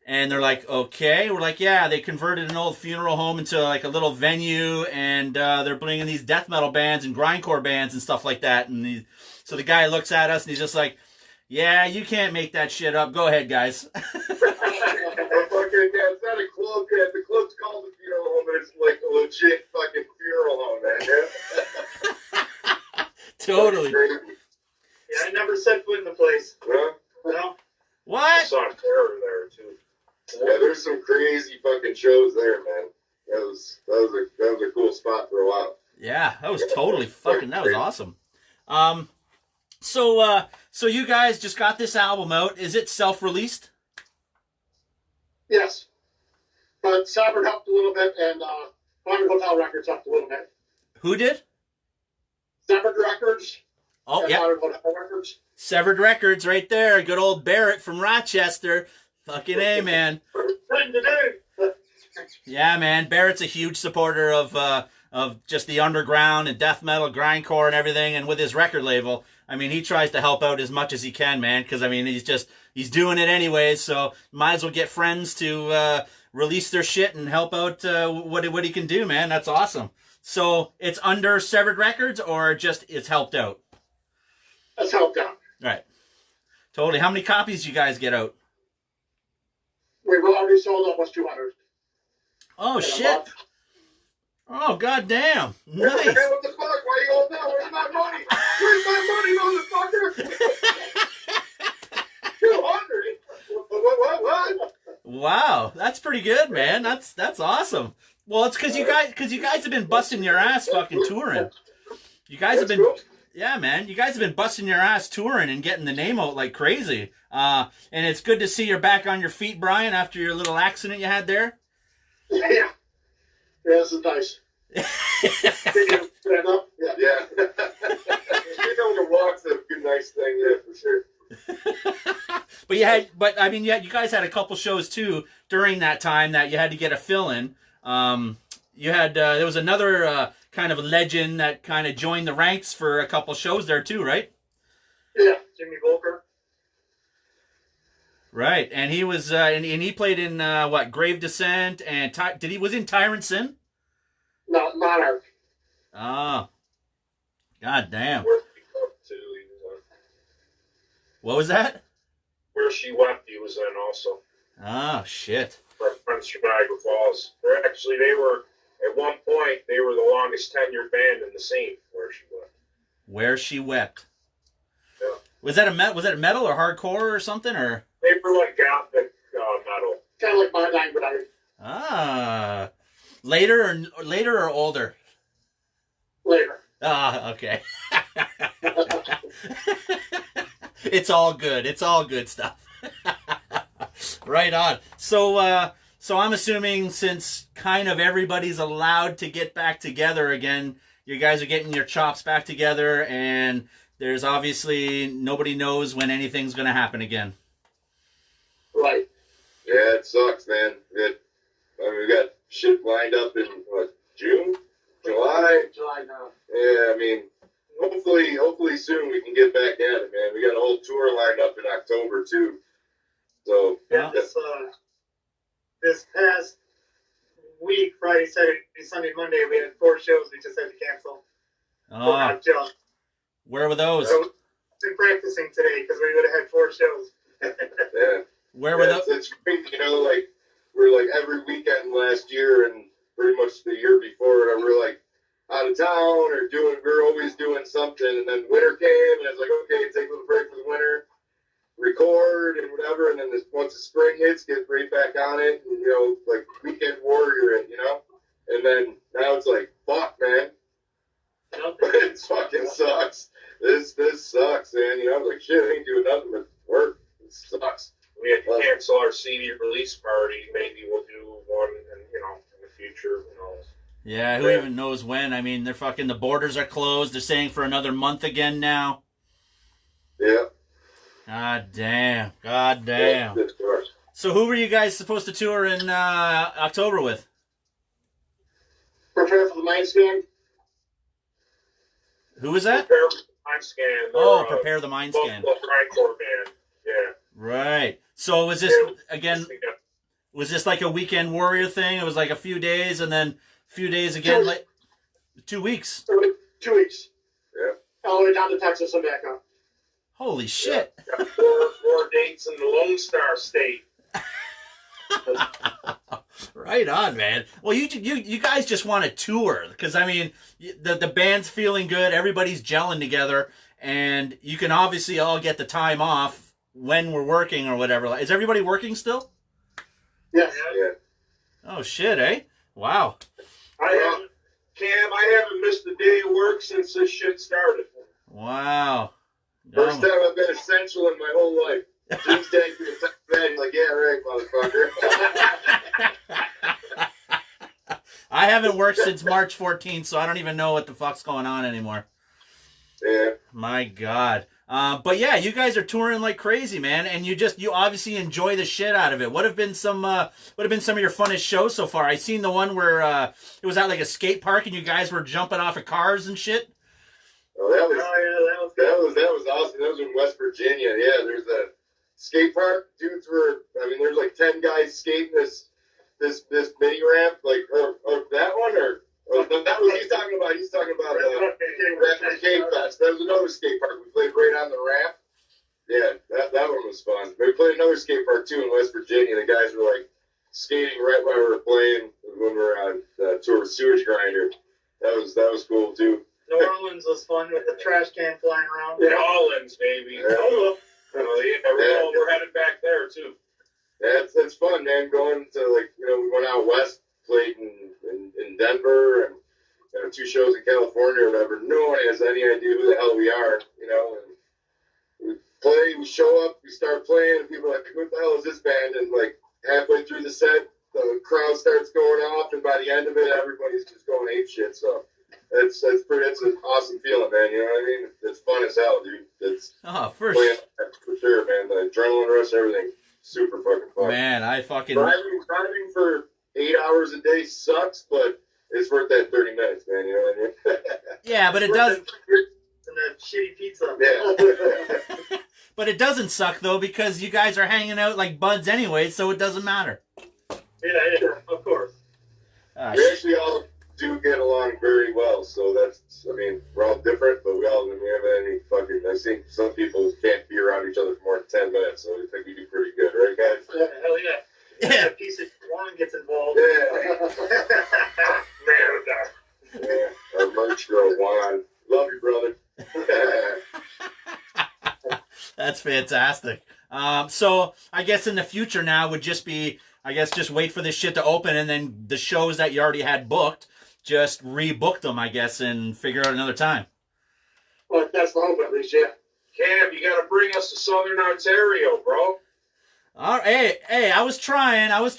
And they're like, "Okay." We're like, "Yeah, they converted an old funeral home into like a little venue, and they're bringing these death metal bands and grindcore bands and stuff like that." And so the guy looks at us and he's just like, "Yeah, you can't make that shit up. Go ahead, guys." It's not a club yet. The club's called the funeral home, but it's like a legit fucking funeral home, man. Totally. Yeah, I never set foot in the place. Huh? No. What? I saw Terror there too. Yeah, there's some crazy fucking shows there, man. That was a cool spot for a while. Yeah, that was totally fucking. That was awesome. So you guys just got this album out. Is it self-released? Yes, but Savard helped a little bit, and Haunted Hotel Records helped a little bit. Who did? Severed Records. Oh, and yeah. Haunted Hotel Records. Severed Records right there. Good old Barrett from Rochester. Fucking A, man. Yeah, man. Barrett's a huge supporter of just the underground and death metal, grindcore and everything. And with his record label, I mean, he tries to help out as much as he can, man. Because, I mean, he's doing it anyways. So might as well get friends to release their shit and help out what he can do, man. That's awesome. So it's under Severed Records or just it's helped out? It's helped out. Right. Totally. How many copies you guys get out? We've already sold almost 200. Oh, shit. Oh, goddamn. Nice. Hey, what the fuck? Why you all down? Where's my money? Where's my money, motherfucker? 200? What? Wow. That's pretty good, man. That's awesome. Well, it's because you guys have been busting your ass fucking touring. You guys have been... Cool. Yeah, man. You guys have been busting your ass touring and getting the name out like crazy. And it's good to see you're back on your feet, Brian, after your little accident you had there. Yeah, this is nice. Stand up? Yeah. Being able to walk's a good, nice thing, yeah, for sure. You guys had a couple shows too during that time that you had to get a fill in. There was another kind of legend that kind of joined the ranks for a couple shows there too, right? Yeah. Jimmy Volker. Right, and he was, and he played in what, Grave Descent, and was he in Tyrant Sin? No, Monarch. Oh, god damn. Where She Wept too, he was on. What was that? Where She Wept, he was in also. Oh shit. From Niagara Falls. They were at one point they were the longest tenured band in the scene. Where She Wept. Where She Wept. Yeah. Was that a metal or hardcore or something or? They were like gothic metal. Kind of like my Nine Brothers. Ah, later or older? Later. Ah, okay. It's all good. It's all good stuff. Right on. So I'm assuming since kind of everybody's allowed to get back together again, you guys are getting your chops back together, and there's obviously nobody knows when anything's going to happen again. Right. Yeah, it sucks, man. We got shit lined up in June, July. July now. Yeah, I mean, hopefully soon we can get back at it, man. We got a whole tour lined up in October too. So Yeah, this past week, Friday, Saturday, Sunday, Monday, we had 4 shows we just had to cancel. Oh, where were those? So, been practicing today because we would have had 4 shows. yeah. Where were those? It's great, like we're like every weekend last year and pretty much the year before, we're like out of town or we're always doing something, and then winter came and it's like, okay, take a little break for the winter, record and whatever, and then once the spring hits, get right back on it, and like weekend warrior it, and then now it's like, fuck, man. It fucking sucks. This sucks, man. Like shit, I ain't doing nothing but work. It sucks. We had to cancel our CD release party. Maybe we'll do one, in the future. Who knows? Yeah, who even knows when? I mean, the borders are closed. They're saying for another month again now. Yeah. God damn. So who were you guys supposed to tour in October with? Prepare for the Mind Scan. Who was that? Prepare for the Mind Scan. Oh, Prepare the Mind Scan. Grindcore band. Yeah. Right. So was this again? Was this like a weekend warrior thing? It was like a few days and then a few days again. 2 weeks. 2 weeks. Yeah. All the way down to Texas and back up. Holy shit! Got four dates in the Lone Star State. Right on, man. Well, you guys just want to tour because I mean the band's feeling good, everybody's gelling together, and you can obviously all get the time off when we're working or whatever. Is everybody working still? Yes. Yeah. Oh shit, eh? Wow. I haven't missed a day of work since this shit started. Wow. First time I've been essential in my whole life. Jim's dad gave me a text back, he's like, yeah, right, motherfucker. I haven't worked since March 14th, so I don't even know what the fuck's going on anymore. Yeah. My God. But yeah, you guys are touring like crazy, man, and you obviously enjoy the shit out of it. What have been some of your funnest shows so far? I seen the one where it was at like a skate park and you guys were jumping off of cars and shit. Oh, that was awesome. That was in West Virginia. Yeah, there's a skate park. Dudes there's like 10 guys skating this mini ramp, like or that one or that was he's talking about Cave Fest. That was another skate park. We played right on the ramp. Yeah, that one was fun. We played another skate park too in West Virginia. The guys were like skating right while we were playing when we were on the tour with Sewage Grinder. That was cool too. New Orleans was fun with the trash can flying around. New Orleans, baby. Yeah. We're headed back there too. Yeah, it's fun, man. Going to we went out west, played in Denver, and 2 shows in California or whatever. No one has any idea who the hell we are, And we play, we show up, we start playing, and people are like, "What the hell is this band?" And like halfway through the set, the crowd starts going off, and by the end of it, everybody's just going ape shit. So. It's an awesome feeling, man. You know what I mean? It's fun as hell, dude. It's for sure, man. The adrenaline rush, everything, super fucking fun. Man, I fucking driving for 8 hours a day sucks, but it's worth that 30 minutes, man. You know what I mean? Yeah, but it does. The and a shitty pizza. Yeah. But it doesn't suck though because you guys are hanging out like buds anyway, so it doesn't matter. Yeah, of course. We actually all do get along very well, so that's, I mean, we're all different, but we all, I mean, we have any fucking, I think some people can't be around each other for more than 10 minutes, so I think we do pretty good, right, guys? Yeah, hell yeah. Yeah. A piece of wine gets involved. Yeah. Yeah. Our merch girl, Juan. Love you, brother. That's fantastic. So I guess in the future now would just be, I guess, just wait for this shit to open and then the shows that you already had booked, just rebook them, I guess, and figure out another time. Well, that's the hope, at least, yeah. Cam, you got to bring us to Southern Ontario, bro. All right, hey, I was trying. I was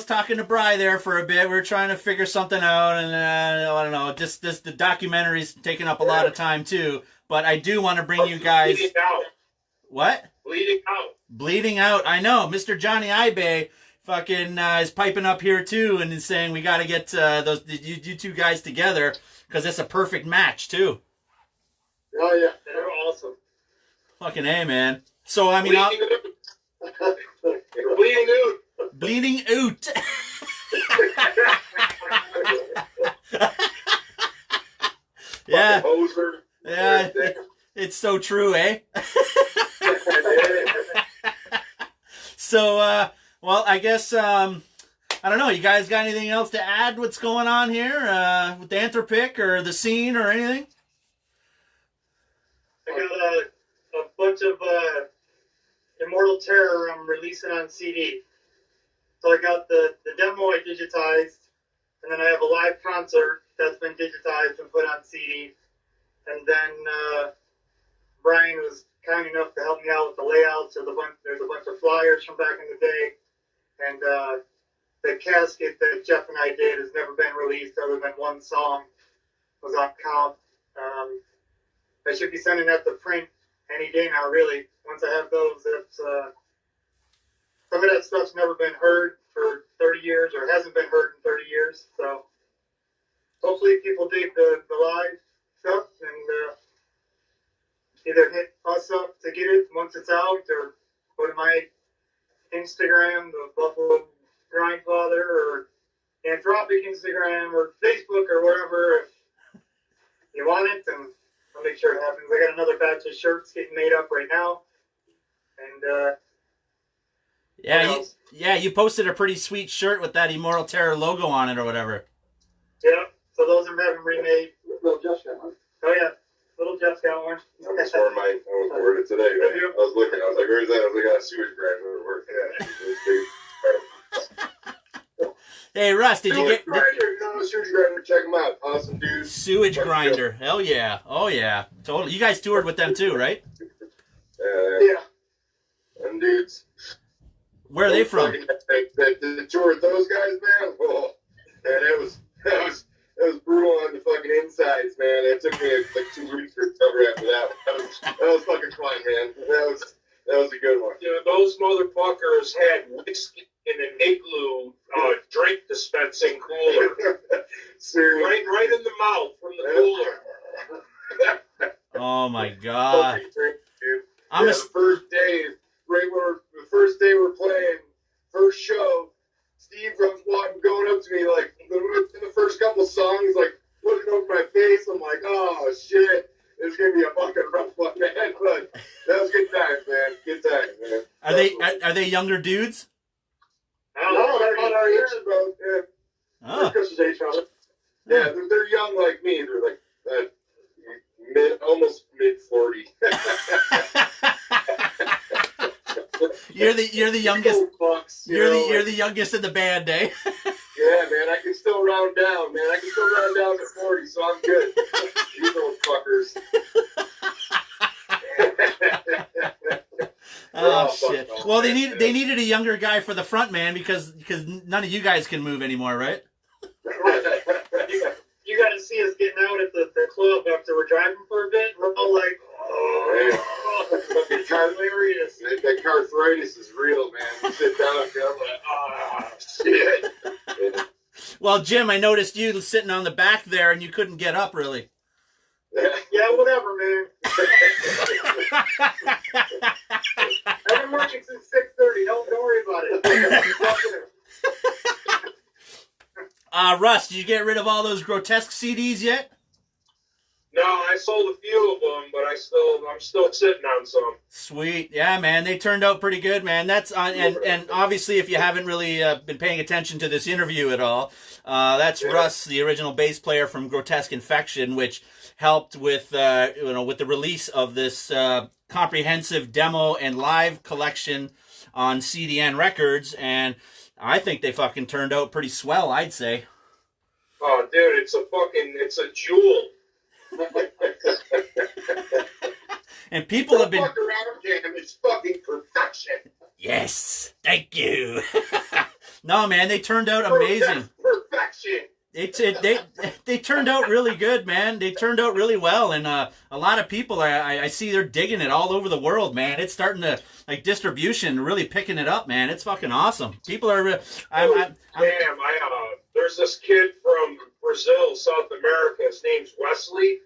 talking to Bri there for a bit. We were trying to figure something out, and I don't know. Just the documentary's taking up a lot of time too. But I do want to bring you guys. Bleeding out. What? Bleeding out. Bleeding out. I know. Mr. Johnny Ibe fucking is piping up here too, and is saying we got to get you two guys together because it's a perfect match too. Oh, yeah. They're awesome. Fucking A, man. So I mean, Bleeding out. bleeding out. Yeah. Hoser. Yeah, it's so true, eh? So, well, I guess, I don't know, you guys got anything else to add what's going on here with the ANTHROPIC or the scene or anything? I got a bunch of Immortal Terror I'm releasing on CD. So I got the demo I digitized, and then I have a live concert that's been digitized and put on CD. And then Brian was kind enough to help me out with the layouts. There's a bunch of flyers from back in the day. And the casket that Jeff and I did has never been released other than one song was on comp. I should be sending that to print any day now, really. Once I have those, that's some of that stuff's never been heard for 30 years or hasn't been heard in 30 years. So hopefully people dig the live stuff and either hit us up to get it once it's out or go to my Instagram, the Buffalo Grindfather, or Anthropic Instagram or Facebook or wherever if you want it, and I'll make sure it happens. I got another batch of shirts getting made up right now. And you posted a pretty sweet shirt with that Immortal Terror logo on it or whatever. yeah, so those are having remade. Well, just got one. Oh yeah, little Jeff's got one. I was wore it today, man. I was looking, I was like, where's that? I was like, sewage grinder at work. Yeah. Hey, Russ, did you get... Sewage grinder, check them out. Awesome dude. Sewage Grinder. Hell yeah. Oh yeah. Totally. You guys toured with them too, right? Yeah. And dudes. Where are they from? The tour with those guys, man. Oh, man, it was brutal on the fucking insides, man. It took me like 2 weeks to recover after that. That was fucking fun, man. That was a good one. You know, those motherfuckers had whiskey in an igloo drink dispensing cooler. Seriously. right in the mouth from the cooler. Oh my god. Fucking drink, dude. I'm the first day, the first day we're playing, first show, Steve comes going up to me like in the first couple songs, like looking over my face. I'm like, oh shit, it's gonna be a fucking rough one, man. But that was good times, man. Good times, man. Are they younger dudes? No, they're about our age. Bro. Yeah. Oh. Chris's age, probably. Yeah, they're young like me. They're like almost mid 40. You're the youngest. Bucks, You're the youngest in the band, eh? Yeah, man, I can still round down, man. I can still round down to 40, so I'm good. These old fuckers. Oh shit. Well, they needed a younger guy for the front man because none of you guys can move anymore, right? You got to see us getting out at the club after we're driving for a bit. We're all like, it's hilarious. That arthritis is real, man. You sit down and I'm like, shit. Yeah. Well, Jim, I noticed you sitting on the back there and you couldn't get up really. Yeah, Yeah, whatever, man. I've been working since 6:30. Don't worry about it. Russ, did you get rid of all those grotesque CDs yet? No, I sold a few of them, but I'm still sitting on some. Sweet, yeah, man, they turned out pretty good, man. That's and obviously, if you haven't really been paying attention to this interview at all, that's Russ, the original bass player from Grotesque Infection, which helped with with the release of this comprehensive demo and live collection on CDN Records, and I think they fucking turned out pretty swell, I'd say. Oh, dude, it's a jewel. And people have been. Fuck around, Jam. It's fucking perfection. Yes, thank you. No, man, they turned out amazing. Perfection. They turned out really good, man. They turned out really well, and a lot of people I see they're digging it all over the world, man. It's starting to distribution really picking it up, man. It's fucking awesome. People are. There's this kid from Brazil, South America. His name's Wesley,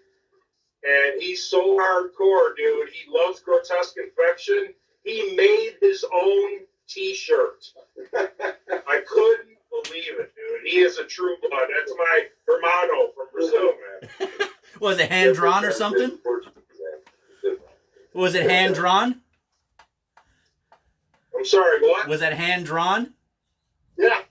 and he's so hardcore, dude. He loves Grotesque Infection. He made his own T-shirt. I couldn't believe it, dude. He is a true blood. That's my hermano from Brazil, man. Was it hand drawn or something? Was it hand drawn? I'm sorry, what? Was that hand drawn? Yeah.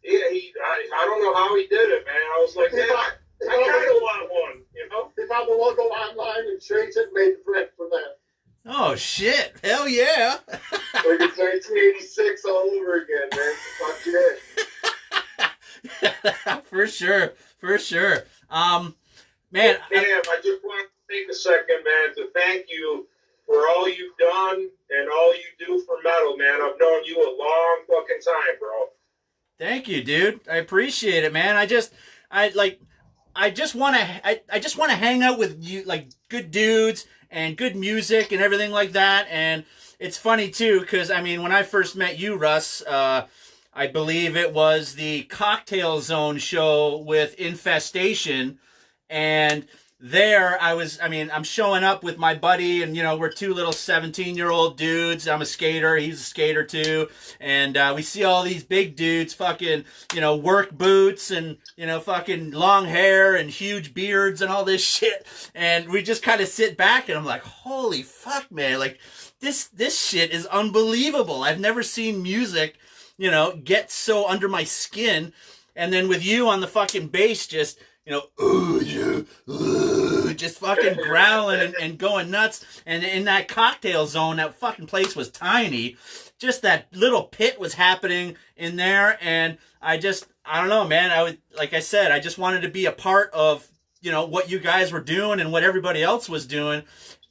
Yeah, I don't know how he did it, man. I was like, man, I kind of want one, you know? He found the logo online and changed it and made the print for that. Oh, shit. Hell yeah. Like it's 1986 all over again, man. Fuck yeah. For sure. Man. I just want to take a second, man, to thank you for all you've done and all you do for metal, man. I've known you a long fucking time, bro. Thank you, dude. I appreciate it, man. I just want to hang out with you, like good dudes and good music and everything like that. And it's funny too, because I mean, when I first met you, Russ, I believe it was the Cocktail Zone show with Infestation, and there I'm showing up with my buddy, and we're two little 17-year-old dudes. I'm a skater, he's a skater too, and we see all these big dudes fucking work boots and fucking long hair and huge beards and all this shit, and we just kind of sit back, and I'm like, holy fuck, man, like this shit is unbelievable. I've never seen music get so under my skin. And then with you on the fucking bass, just just fucking growling and going nuts. And in that Cocktail Zone, that fucking place was tiny. Just that little pit was happening in there. And I don't know, man. Like I said, I just wanted to be a part of, what you guys were doing and what everybody else was doing.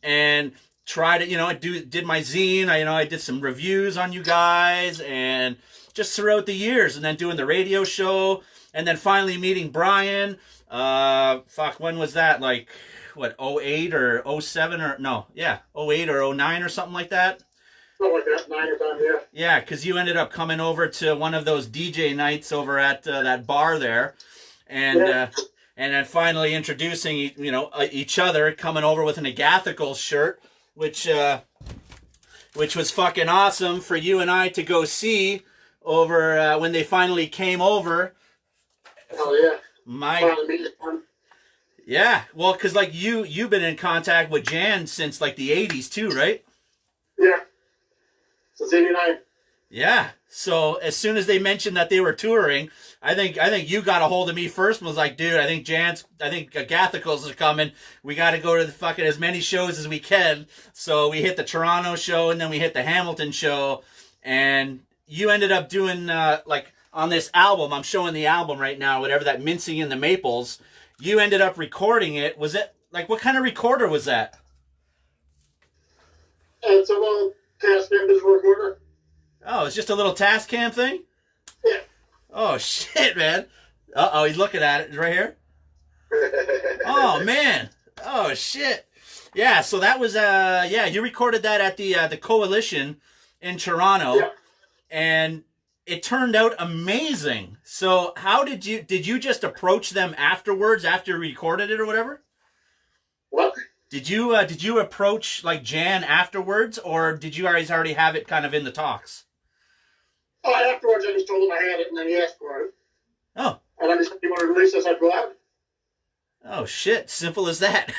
And try to, did my zine. I did some reviews on you guys and just throughout the years. And then doing the radio show. And then finally meeting Brian. When was that? Like, what, 08 or 07 or, no, yeah, 08 or 09 or something like that? Something like that, 9 or 10, yeah. Yeah, because you ended up coming over to one of those DJ nights over at that bar there. And, and then finally introducing, each other, coming over with an Agathicals shirt, which was fucking awesome for you and I to go see over when they finally came over. Hell yeah. Yeah, well, because like you've been in contact with Jan since like the 80s too, right? Yeah, since 89. Yeah, so as soon as they mentioned that they were touring, I think you got a hold of me first and was like, dude, I think Agathicals are coming. We got to go to the fucking as many shows as we can. So we hit the Toronto show and then we hit the Hamilton show, and you ended up doing on this album, I'm showing the album right now, whatever that Mincing in the Maples, you ended up recording it. Was it, like, what kind of recorder was that? It's a little Tascam digital recorder. Oh, it's just a little Tascam thing? Yeah. Oh, shit, man. Uh-oh, he's looking at it right here. Oh, man. Oh, shit. Yeah, so that was, you recorded that at the Coalition in Toronto. Yeah. And it turned out amazing. So how did you just approach them afterwards, after you recorded it or whatever? What? Did you approach like Jan afterwards, or did you guys already have it kind of in the talks? Oh, afterwards I just told him I had it, and then he asked for it. Oh. And then he said, "You want to release this?" I'd go out. Oh shit! Simple as that.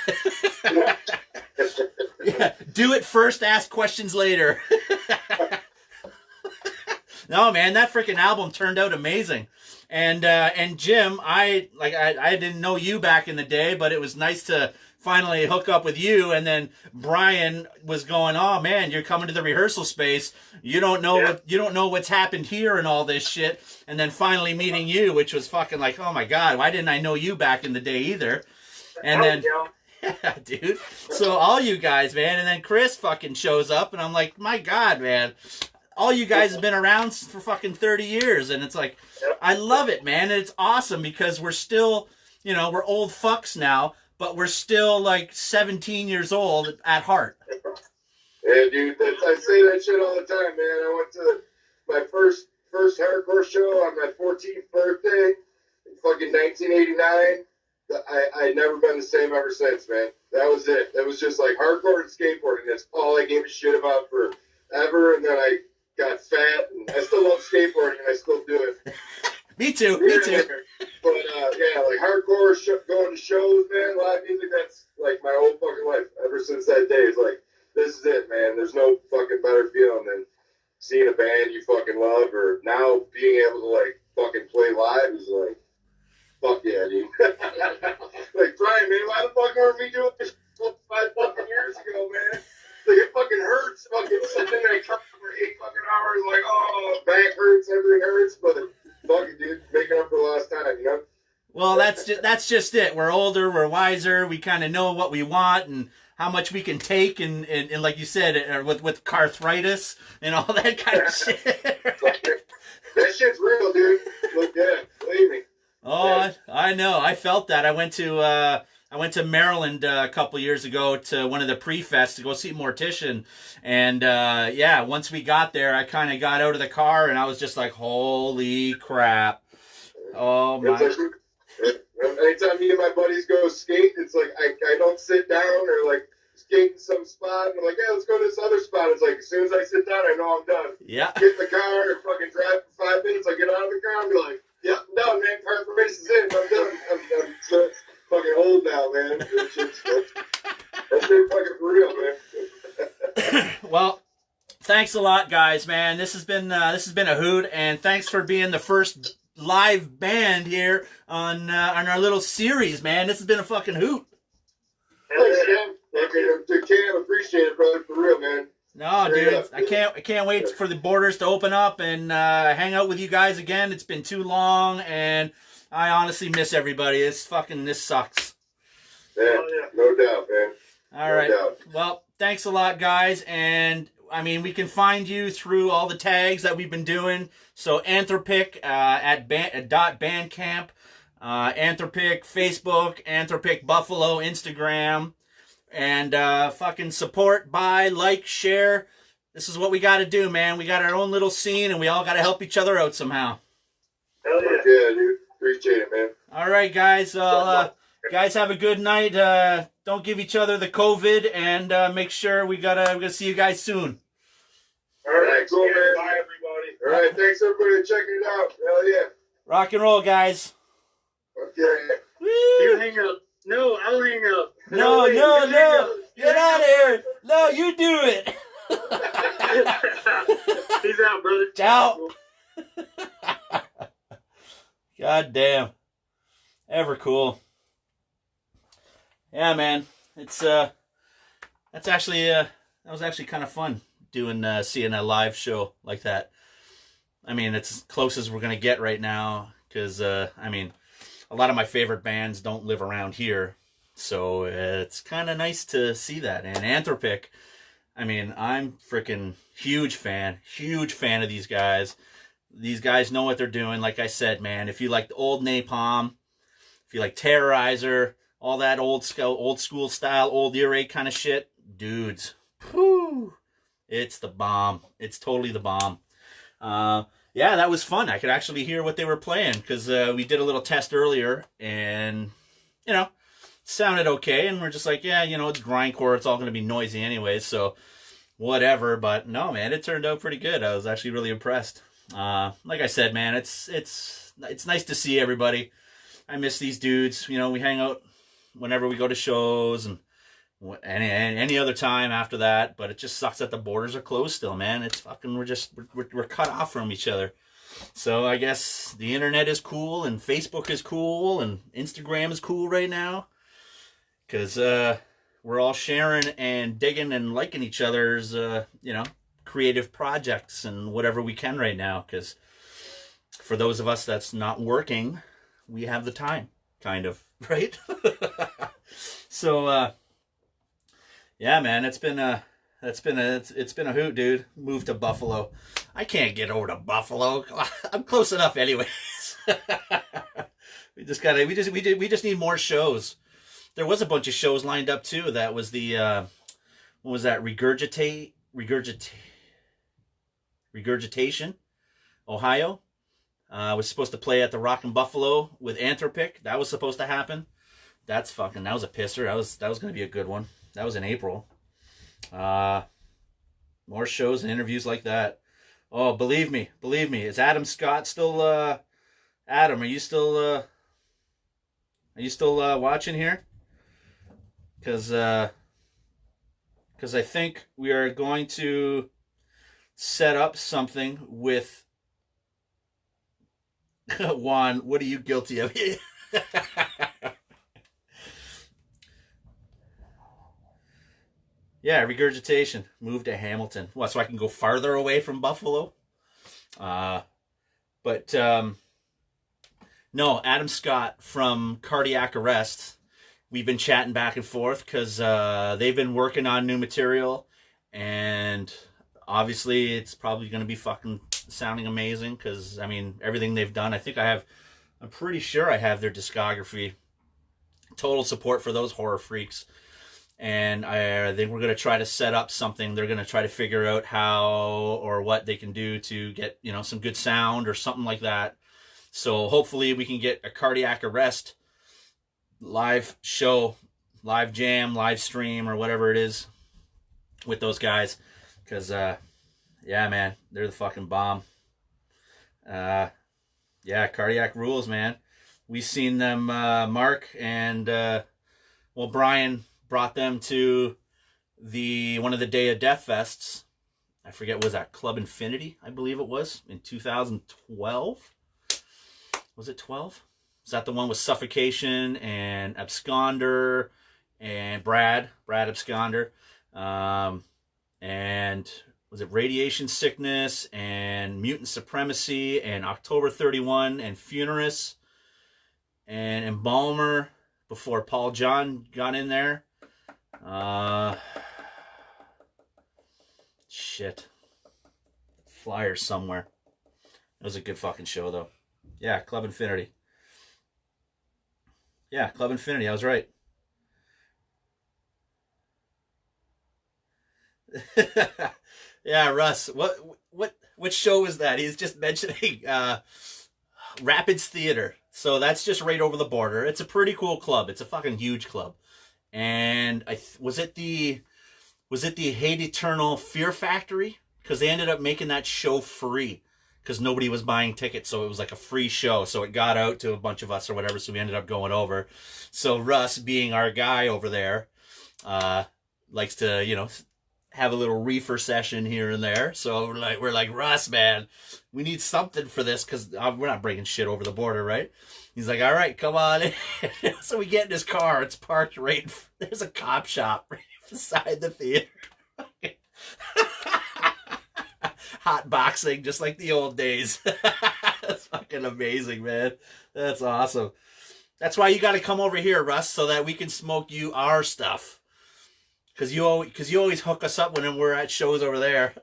Yeah. Do it first, ask questions later. No, man, that freaking album turned out amazing. And Jim, I didn't know you back in the day, but it was nice to finally hook up with you. And then Brian was going, "Oh man, you're coming to the rehearsal space. You don't know what's happened here and all this shit." And then finally meeting you, which was fucking like, oh my god, why didn't I know you back in the day either? And then, yeah, dude. So all you guys, man, and then Chris fucking shows up, and I'm like, my god, man. All you guys have been around for fucking 30 years, and it's like, I love it, man. And it's awesome because we're still, we're old fucks now, but we're still like 17 years old at heart. Yeah, dude, I say that shit all the time, man. I went to my first hardcore show on my 14th birthday in fucking 1989. I never been the same ever since, man. That was it. That was just like hardcore and skateboarding. That's all I gave a shit about forever, and then I got fat, and I still love skateboarding, and I still do it. Me too. But, yeah, like hardcore, going to shows, man, live music, that's like my whole fucking life. Ever since that day, it's like, this is it, man. There's no fucking better feeling than seeing a band you fucking love, or now being able to, like, fucking play live is like, fuck yeah, dude. Like, Brian, man, why the fuck aren't we doing this 5 fucking years ago, man? Like, it fucking hurts fucking sitting in that car for 8 fucking hours, like, oh, back hurts, everything hurts, but fuck it, dude, making up for lost time, you know? Well, that's just it. We're older, we're wiser, we kind of know what we want and how much we can take, and like you said, with arthritis and all that kind of shit. That shit's real, dude. Look, yeah, believe me. Oh, yeah. I know. I felt that. I went to Maryland a couple years ago to one of the pre-fests to go see Mortician. And, yeah, once we got there, I kind of got out of the car and I was just like, holy crap. Oh, my. Anytime me and my buddies go skate, it's like I don't sit down or like skate in some spot. And I'm like, yeah, let's go to this other spot. It's like, as soon as I sit down, I know I'm done. Yeah. Get in the car or fucking drive for 5 minutes. I get out of the car and be like, yep, I'm done, man. Car permission's in. I'm done. I'm so fucking old now, man. That's been fucking for real, man. Well, thanks a lot, guys, man. This has been a hoot, and thanks for being the first live band here on our little series, man. This has been a fucking hoot. Thanks, Cam. Cam, appreciate it, brother, for real, man. No, dude, I can't wait for the borders to open up and hang out with you guys again. It's been too long, and I honestly miss everybody. This sucks. Yeah, no doubt, man. All right. Well, thanks a lot, guys. And I mean, we can find you through all the tags that we've been doing. So ANTHROPIC at .bandcamp, ANTHROPIC Facebook, ANTHROPIC Buffalo Instagram, and fucking support, buy, like, share. This is what we got to do, man. We got our own little scene, and we all got to help each other out somehow. Hell yeah. Yeah, dude. Appreciate it, man. All right, guys. Guys, have a good night. Don't give each other the COVID, and make sure we're gonna see you guys soon. All right, cool, man. Bye, everybody. All right, thanks everybody for checking it out. Hell yeah. Rock and roll, guys. Okay. Woo! You hang up. No, I'll hang up. No. Get out of here. No, you do it. Peace out, brother. Ciao. God damn. Ever cool. Yeah, man. It's that was actually kind of fun doing seeing a live show like that. I mean, it's as close as we're gonna get right now, because I mean, a lot of my favorite bands don't live around here, so it's kind of nice to see that. And ANTHROPIC, I mean, I'm freaking huge fan of these guys. These guys know what they're doing. Like I said, man, if you like the old Napalm, if you like Terrorizer, all that old school style, old ear raid kind of shit, dudes, whew, it's the bomb. It's totally the bomb. Yeah, that was fun. I could actually hear what they were playing, because we did a little test earlier, and sounded okay, and we're just like, yeah, you know, it's grindcore, it's all going to be noisy anyway, so whatever. But no, man, it turned out pretty good. I was actually really impressed. Like I said, man, it's nice to see everybody. I miss these dudes. You know, we hang out whenever we go to shows and any other time after that. But it just sucks that the borders are closed still, man. It's fucking, we're cut off from each other. So I guess the internet is cool and Facebook is cool and Instagram is cool right now, because we're all sharing and digging and liking each other's you know, creative projects and whatever we can right now. Because for those of us that's not working, we have the time, kind of, right? So yeah, man, it's been a hoot, dude. Moved to Buffalo. I can't get over to Buffalo. I'm close enough anyways. we just need more shows. There was a bunch of shows lined up too. That was the what was that? Regurgitation, Ohio. Was supposed to play at the Rock and Buffalo with ANTHROPIC. That was supposed to happen. That was a pisser. That was going to be a good one. That was in April. More shows and interviews like that. Oh, believe me. Is Adam Scott still? Adam, are you still watching here? Because I think we are going to set up something with Juan. What are you guilty of? Yeah, regurgitation. Move to Hamilton. What, so I can go farther away from Buffalo? But no, Adam Scott from Cardiac Arrest. We've been chatting back and forth because they've been working on new material, and obviously it's probably going to be fucking sounding amazing because, I mean, everything they've done, I'm pretty sure I have their discography. Total support for those horror freaks. And I think we're going to try to set up something. They're going to try to figure out how or what they can do to get, you know, some good sound or something like that. So hopefully we can get a Cardiac Arrest live show, live jam, live stream, or whatever it is with those guys. Because, yeah, man, they're the fucking bomb. Yeah, Cardiac rules, man. We seen them, Mark and, well, Brian brought them to one of the Day of Death Fests. I forget, was that Club Infinity? I believe it was in 2012. Was it 12? Is that the one with Suffocation and Absconder and Brad Absconder? And was it Radiation Sickness and Mutant Supremacy and October 31 and Funerus and Embalmer before Paul John got in there? Shit. Flyer somewhere. It was a good fucking show, though. Yeah, Club Infinity. Yeah, Club Infinity. I was right. Yeah, Russ. What show was that? He's just mentioning Rapids Theater. So that's just right over the border. It's a pretty cool club. It's a fucking huge club. And was it the Hate Eternal Fear Factory? Because they ended up making that show free because nobody was buying tickets, so it was like a free show. So it got out to a bunch of us or whatever, so we ended up going over. So Russ, being our guy over there, likes to, you know, have a little reefer session here and there. So we're like, Russ, man, we need something for this because we're not bringing shit over the border, right? He's like, all right, come on in. So we get in his car. It's parked right. There's a cop shop right beside the theater. Hot boxing, just like the old days. That's fucking amazing, man. That's awesome. That's why you got to come over here, Russ, so that we can smoke you our stuff. Because you always hook us up when we're at shows over there.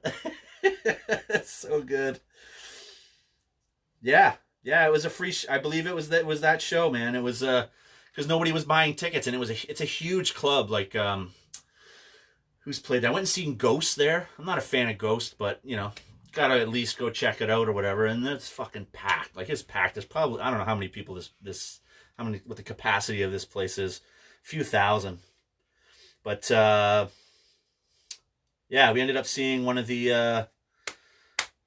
It's so good. Yeah, it was a free. I believe it was that show, man. It was because nobody was buying tickets, and it's a huge club. Like who's played that? I went and seen Ghost there. I'm not a fan of Ghost, but you know, gotta at least go check it out or whatever. And it's fucking packed. Like it's packed. There's probably, I don't know how many people what the capacity of this place is. few thousand. But yeah, we ended up seeing one of the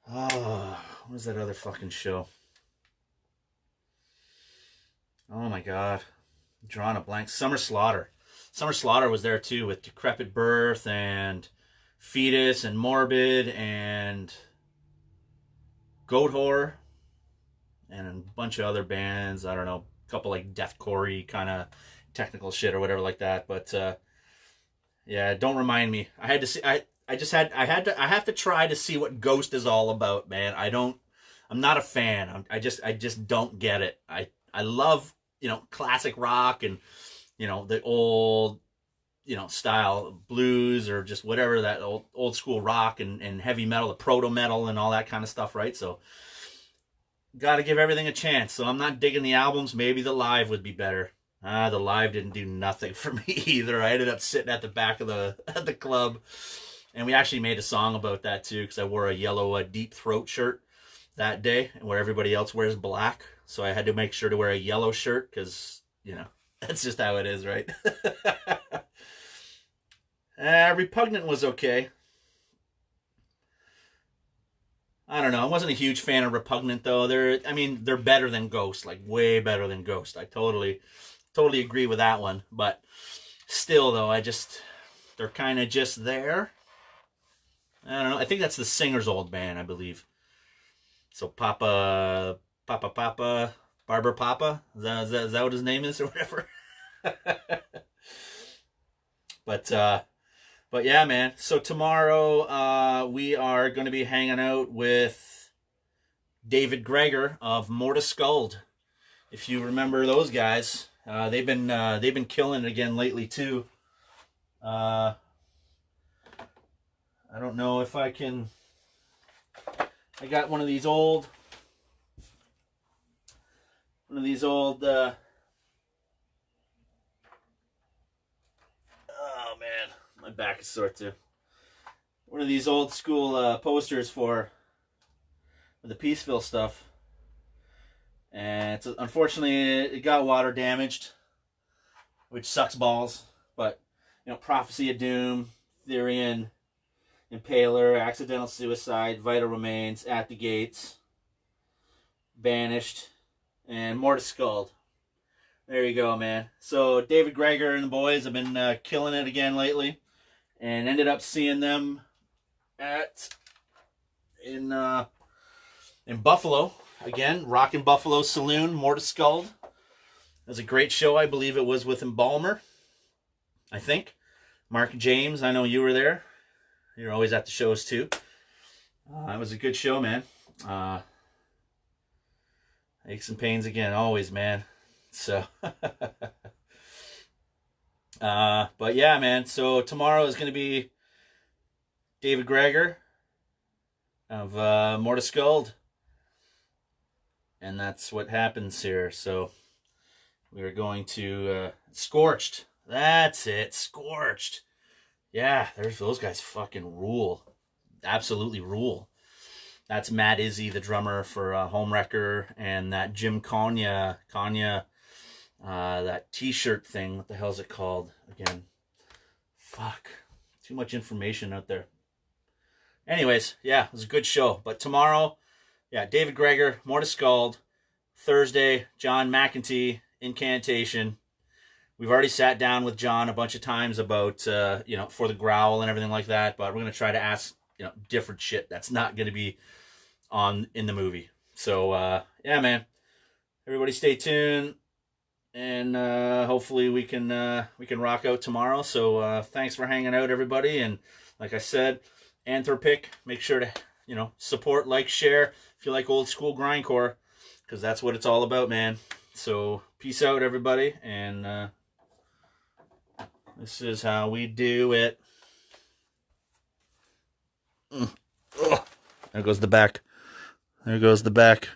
what was that other fucking show? Oh my god, I'm drawing a blank. Summer Slaughter. Summer Slaughter was there too, with Decrepit Birth and Fetus and Morbid and Goat Whore and a bunch of other bands. I don't know, a couple like deathcore-y kind of technical shit or whatever like that. But yeah, don't remind me. I had to see. I have to try to see what Ghost is all about, man. I'm not a fan. I just don't get it. I love, you know, classic rock and, you know, the old, you know, style blues or just whatever, that old school rock and heavy metal, the proto metal and all that kind of stuff, right? So got to give everything a chance. So I'm not digging the albums. Maybe the live would be better. The live didn't do nothing for me either. I ended up sitting at the back of the club, and we actually made a song about that too, because I wore a yellow Deep Throat shirt that day, where everybody else wears black. So I had to make sure to wear a yellow shirt because, you know, that's just how it is, right? Repugnant was okay. I don't know. I wasn't a huge fan of Repugnant though. They're better than Ghost, like way better than Ghost. I totally agree with that one. But still though, they're kind of just there. I don't know. I think that's the singer's old band, I believe. So Papa, Barber Papa. Is that what his name is or whatever? But yeah, man. So tomorrow we are going to be hanging out with David Greger of Morta Skuld. If you remember those guys, they've been killing it again lately too. I don't know if I can. I got one of these old. Oh man, my back is sore too. One of these old school posters for the Peaceville stuff, and unfortunately it got water damaged, which sucks balls. But you know, Prophecy of Doom, Therian, Impaler, Accidental Suicide, Vital Remains, At the Gates, Banished, and Morta Skuld. There you go, man. So David Greger and the boys have been killing it again lately, and ended up seeing them in Buffalo again, Rockin' Buffalo Saloon, Morta Skuld. It was a great show. I believe it was with Embalmer, I think. Mark James, I know you were there. You're always at the shows too. It was a good show, man. Aches and pains again, always, man. So, but yeah, man. So tomorrow is going to be David Greger of Morta Skuld, and that's what happens here. So we are going to Scorched. That's it, Scorched. Yeah, those guys fucking rule. Absolutely rule. That's Matt Izzy, the drummer for Homewrecker, and that Jim Kanya, that t-shirt thing. What the hell is it called again? Fuck. Too much information out there. Anyways, yeah, it was a good show. But tomorrow, yeah, David Greger, Morta Skuld. Thursday, John McEntee, Incantation. We've already sat down with John a bunch of times about, you know, for the Growl and everything like that. But we're going to try to ask, you know, different shit that's not going to be in the movie. So, yeah, man. Everybody stay tuned. And hopefully we can rock out tomorrow. So thanks for hanging out, everybody. And like I said, Anthropic, make sure to, you know, support, like, share if you like old school grindcore, because that's what it's all about, man. So peace out, everybody. And this is how we do it. There goes the back. There goes the back.